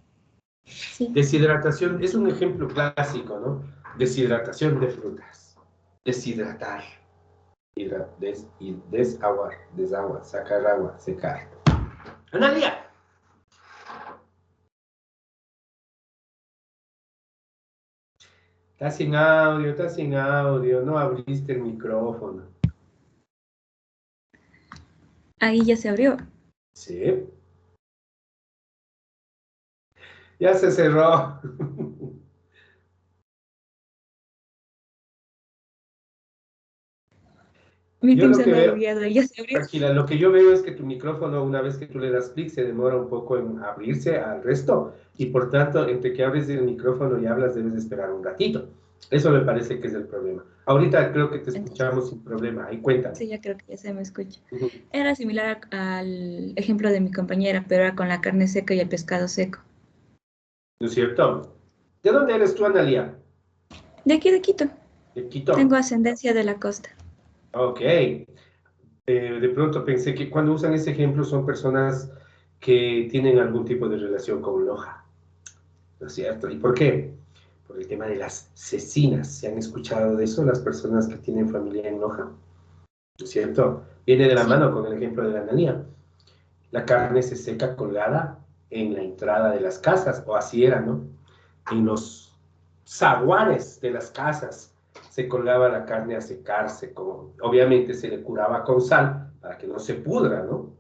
Sí. Deshidratación es un ejemplo clásico, ¿no? Deshidratación de frutas. Deshidratar. Desaguar, sacar agua, secar. ¡Analia! Estás sin audio, no abriste el micrófono. Ahí ya se abrió. Sí. Ya se cerró. Yo lo que veo, tranquila, lo que yo veo es que tu micrófono, una vez que tú le das clic, se demora un poco en abrirse al resto, y por tanto, entre que abres el micrófono y hablas, debes de esperar un ratito. Eso me parece que es el problema. Ahorita creo que te escuchamos sin problema, ahí cuéntame. Sí, ya creo que ya se me escucha. Era similar al ejemplo de mi compañera, pero era con la carne seca y el pescado seco. ¿No es cierto? ¿De dónde eres tú, Analia? De aquí, de Quito. ¿De Quito? Tengo ascendencia de la costa. Ok. De pronto pensé que cuando usan ese ejemplo son personas que tienen algún tipo de relación con Loja. ¿No es cierto? ¿Y por qué? Por el tema de las cecinas. ¿Se han escuchado de eso las personas que tienen familia en Loja? ¿No es cierto? Viene de la mano con el ejemplo de la Analia. La carne se seca colgada en la entrada de las casas, o así era, ¿no? En los zaguanes de las casas se colgaba la carne a secarse, obviamente se le curaba con sal para que no se pudra, ¿no?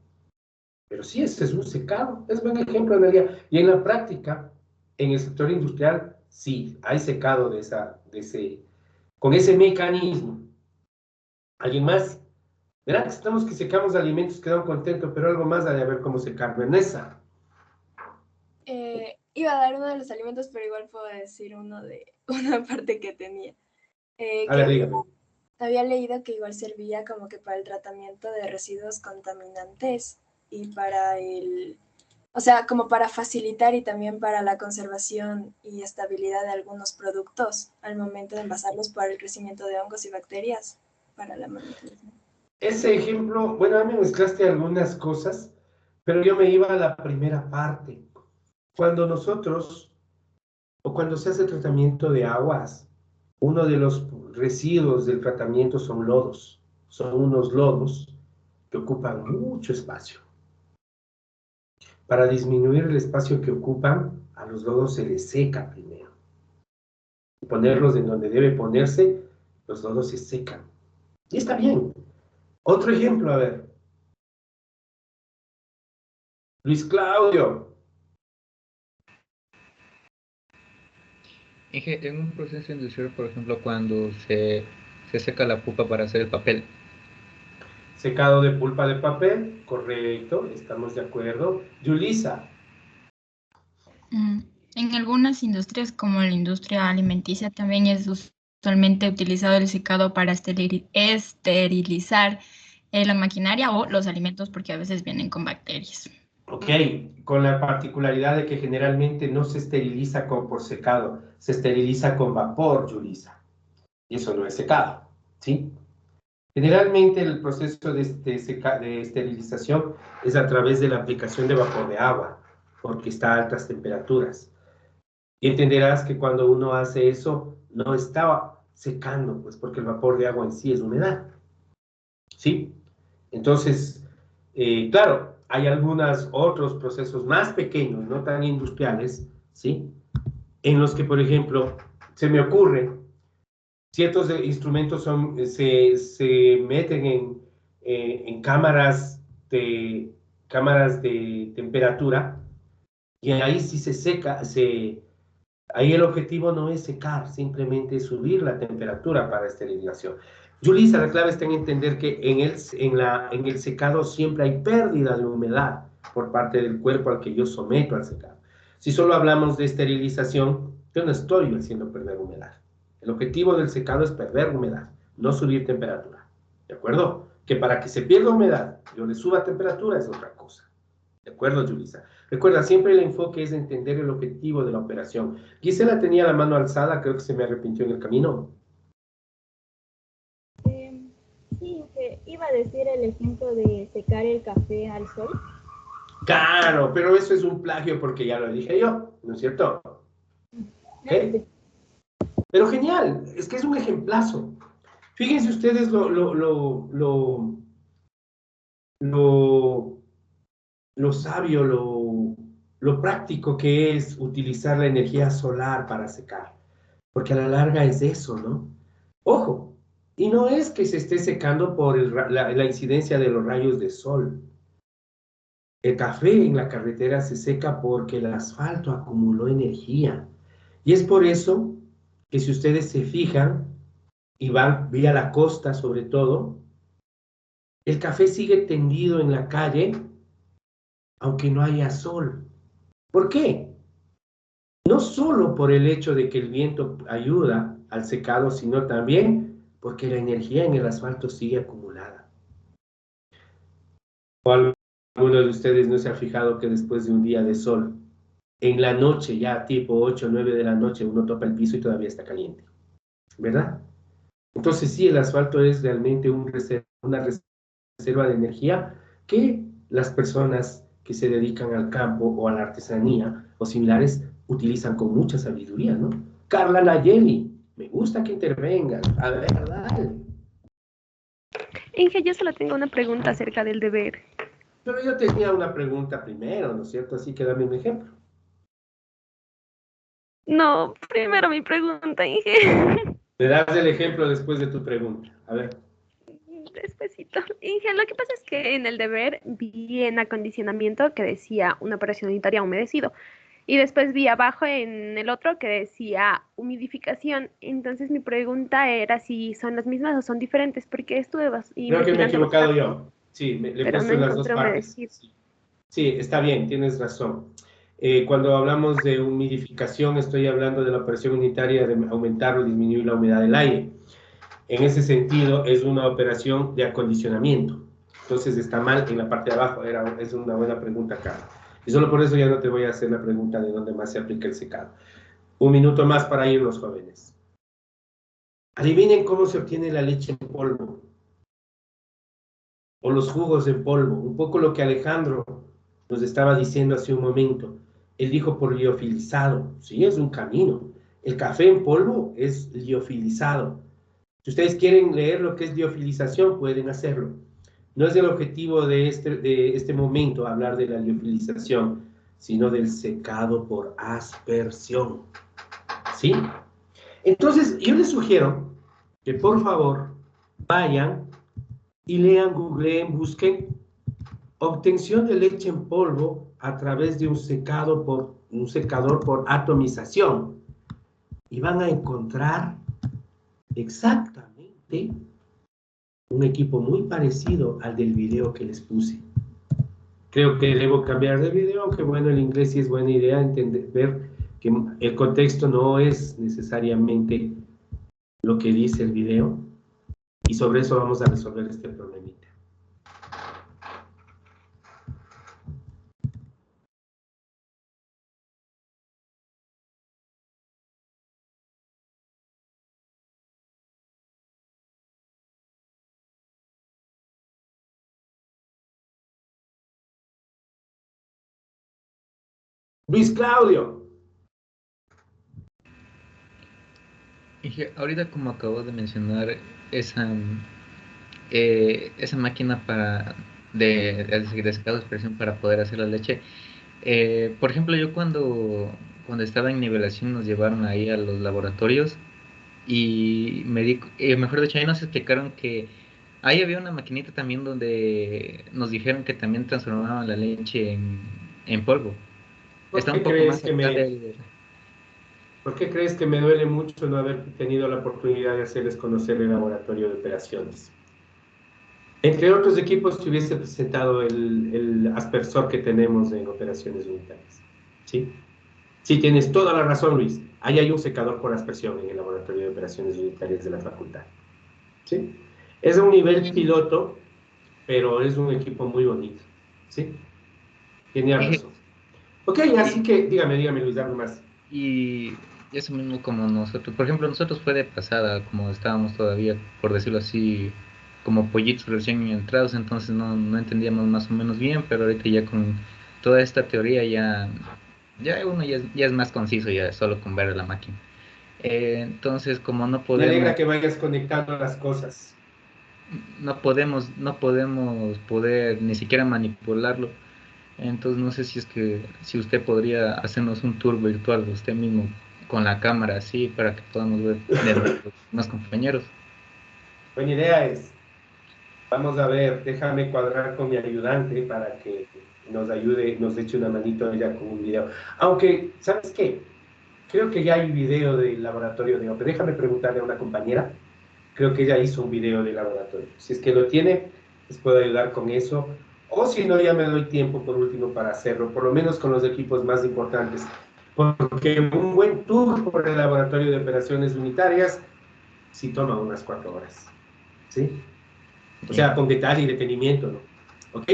Pero sí, ese es un secado, es buen ejemplo, Analia. Y en la práctica, en el sector industrial, sí, hay secado con ese mecanismo. ¿Alguien más? Verán que estamos que secamos alimentos, quedaron contentos, pero algo más de ver cómo secar. Vanessa. Iba a dar uno de los alimentos, pero igual puedo decir uno de una parte que tenía. A ver, dígame. Había leído que igual servía como que para el tratamiento de residuos contaminantes y para o sea, como para facilitar y también para la conservación y estabilidad de algunos productos al momento de envasarlos para el crecimiento de hongos y bacterias para la manipulación. Ese ejemplo, bueno, a mí me mezclaste algunas cosas, pero yo me iba a la primera parte. Cuando nosotros, o cuando se hace tratamiento de aguas, uno de los residuos del tratamiento son lodos. Son unos lodos que ocupan mucho espacio. Para disminuir el espacio que ocupan, a los lodos se les seca primero. Y ponerlos en donde debe ponerse, los lodos se secan. Y está bien. Otro ejemplo, a ver. Luis Claudio. Inge, en un proceso industrial, por ejemplo, cuando se seca la pulpa para hacer el papel. Secado de pulpa de papel, correcto, estamos de acuerdo. Yulisa. En algunas industrias, como la industria alimenticia, también es usualmente utilizado el secado para esterilizar la maquinaria o los alimentos, porque a veces vienen con bacterias. Ok, con la particularidad de que generalmente no se esteriliza por secado, se esteriliza con vapor, Yulisa. Y eso no es secado, ¿sí? Generalmente el proceso de esterilización es a través de la aplicación de vapor de agua, porque está a altas temperaturas. Y entenderás que cuando uno hace eso, no está secando, pues porque el vapor de agua en sí es humedad. ¿Sí? Entonces, claro, hay algunos otros procesos más pequeños, no tan industriales, ¿sí? En los que, por ejemplo, se me ocurre, ciertos instrumentos se meten en cámaras de temperatura y ahí sí se seca, ahí el objetivo no es secar, simplemente es subir la temperatura para esterilización. Yulisa, la clave está en entender que en el secado siempre hay pérdida de humedad por parte del cuerpo al que yo someto al secado. Si solo hablamos de esterilización, yo no estoy haciendo perder humedad. El objetivo del secado es perder humedad, no subir temperatura. ¿De acuerdo? Que para que se pierda humedad, yo le suba temperatura es otra cosa. ¿De acuerdo, Yulisa? Recuerda, siempre el enfoque es entender el objetivo de la operación. Gisela tenía la mano alzada, creo que se me arrepintió en el camino. Sí, que iba a decir el ejemplo de secar el café al sol. Claro, pero eso es un plagio porque ya lo dije yo, ¿no es cierto? ¿Okay? Pero genial, es que es un ejemplazo. Fíjense ustedes lo sabio, lo práctico que es utilizar la energía solar para secar. Porque a la larga es eso, ¿no? Ojo, y no es que se esté secando por la incidencia de los rayos de sol. El café en la carretera se seca porque el asfalto acumuló energía. Y es por eso que si ustedes se fijan y van vía la costa sobre todo, el café sigue tendido en la calle aunque no haya sol. ¿Por qué? No solo por el hecho de que el viento ayuda al secado, sino también porque la energía en el asfalto sigue acumulada. ¿O alguno de ustedes no se ha fijado que después de un día de sol, en la noche, ya tipo 8 o 9 de la noche, uno toca el piso y todavía está caliente? ¿Verdad? Entonces sí, el asfalto es realmente una reserva de energía que las personas que se dedican al campo o a la artesanía o similares utilizan con mucha sabiduría, ¿no? Carla Nayeli, me gusta que intervengas. A ver, dale. Inge, yo solo tengo una pregunta acerca del deber. Pero yo tenía una pregunta primero, ¿no es cierto? Así que dame un ejemplo. No, primero mi pregunta, Inge. Me das el ejemplo después de tu pregunta. A ver. Despacito. Inge, lo que pasa es que en el deber vi en acondicionamiento que decía una operación unitaria humedecido. Y después vi abajo en el otro que decía humidificación. Entonces mi pregunta era si son las mismas o son diferentes, porque estuve Creo que me he equivocado yo. Sí, le he puesto no las dos partes. Sí, está bien, tienes razón. Cuando hablamos de humidificación, estoy hablando de la operación unitaria de aumentar o disminuir la humedad del aire. En ese sentido, es una operación de acondicionamiento. Entonces, está mal en la parte de abajo. Es una buena pregunta, Carlos. Y solo por eso ya no te voy a hacer la pregunta de dónde más se aplica el secado. Un minuto más para irnos, jóvenes. Adivinen cómo se obtiene la leche en polvo. O los jugos en polvo. Un poco lo que Alejandro nos estaba diciendo hace un momento. Él dijo por liofilizado. Sí, es un camino. El café en polvo es liofilizado. Si ustedes quieren leer lo que es liofilización, pueden hacerlo. No es el objetivo de este momento hablar de la liofilización, sino del secado por aspersión. ¿Sí? Entonces, yo les sugiero que por favor vayan y lean, googleen, busquen obtención de leche en polvo a través de un secador por atomización. Y van a encontrar exactamente un equipo muy parecido al del video que les puse. Creo que debo cambiar de video, aunque bueno, el inglés sí es buena idea ver que el contexto no es necesariamente lo que dice el video, y sobre eso vamos a resolver este problemita. Luis Claudio. Ahorita como acabo de mencionar esa máquina de secado de expresión para poder hacer la leche, por ejemplo, yo cuando estaba en nivelación nos llevaron ahí a los laboratorios y mejor dicho, ahí nos explicaron que ahí había una maquinita también donde nos dijeron que también transformaban la leche en polvo. Está un poco más acá del... ¿Por qué crees que me duele mucho no haber tenido la oportunidad de hacerles conocer el laboratorio de operaciones? Entre otros equipos te hubiese presentado el aspersor que tenemos en operaciones unitarias. ¿Sí? Sí, tienes toda la razón, Luis. Ahí hay un secador por aspersión en el laboratorio de operaciones unitarias de la facultad. ¿Sí? Es un nivel piloto, pero es un equipo muy bonito. ¿Sí? Tiene razón. Ok, así que dígame Luis, algo más. Y eso mismo como nosotros, por ejemplo, nosotros fue de pasada, como estábamos todavía, por decirlo así, como pollitos recién entrados, entonces no entendíamos más o menos bien, pero ahorita ya con toda esta teoría ya uno ya es más conciso ya solo con ver la máquina. Entonces, como no podemos... Me alegra que vayas conectando las cosas. No podemos poder ni siquiera manipularlo. Entonces no sé si usted podría hacernos un tour virtual de usted mismo con la cámara así para que podamos ver de nuestros más compañeros. Buena idea es. Vamos a ver, déjame cuadrar con mi ayudante para que nos ayude, nos eche una manito ella con un video. Aunque, ¿sabes qué? Creo que ya hay video del laboratorio de OPE. Déjame preguntarle a una compañera. Creo que ella hizo un video del laboratorio. Si es que lo tiene, les puedo ayudar con eso. O si no, ya me doy tiempo por último para hacerlo, por lo menos con los equipos más importantes. Porque un buen tour por el laboratorio de operaciones unitarias sí toma unas 4 horas. ¿Sí? O sea, con detalle y detenimiento, ¿no? ¿Ok?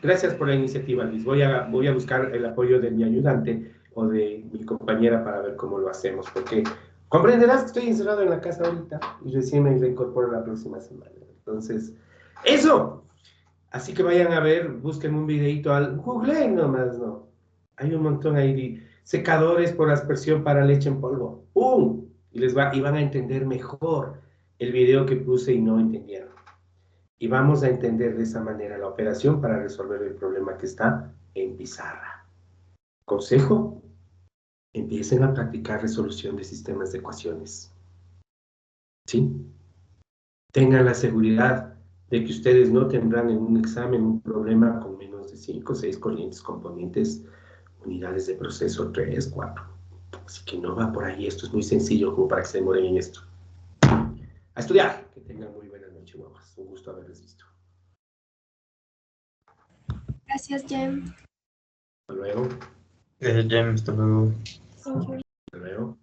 Gracias por la iniciativa, Luis. Voy a buscar el apoyo de mi ayudante o de mi compañera para ver cómo lo hacemos, porque comprenderás que estoy encerrado en la casa ahorita y recién me reincorporo la próxima semana. Entonces, ¡eso! Así que vayan a ver, busquen un videito, googleen nomás, ¿no? Hay un montón ahí de secadores por aspersión para leche en polvo. Y van a entender mejor el video que puse y no entendieron. Y vamos a entender de esa manera la operación para resolver el problema que está en pizarra. Consejo, empiecen a practicar resolución de sistemas de ecuaciones. ¿Sí? Tengan la seguridad de que ustedes no tendrán en un examen un problema con menos de 5 o 6 corrientes componentes, unidades de proceso 3, 4. Así que no va por ahí, esto es muy sencillo como para que se demoren en esto. A estudiar. Que tengan muy buena noche, guapas. Un gusto haberles visto. Gracias, Jem. Hasta luego. Gracias, Jem. Hasta luego. Thank you. Hasta luego.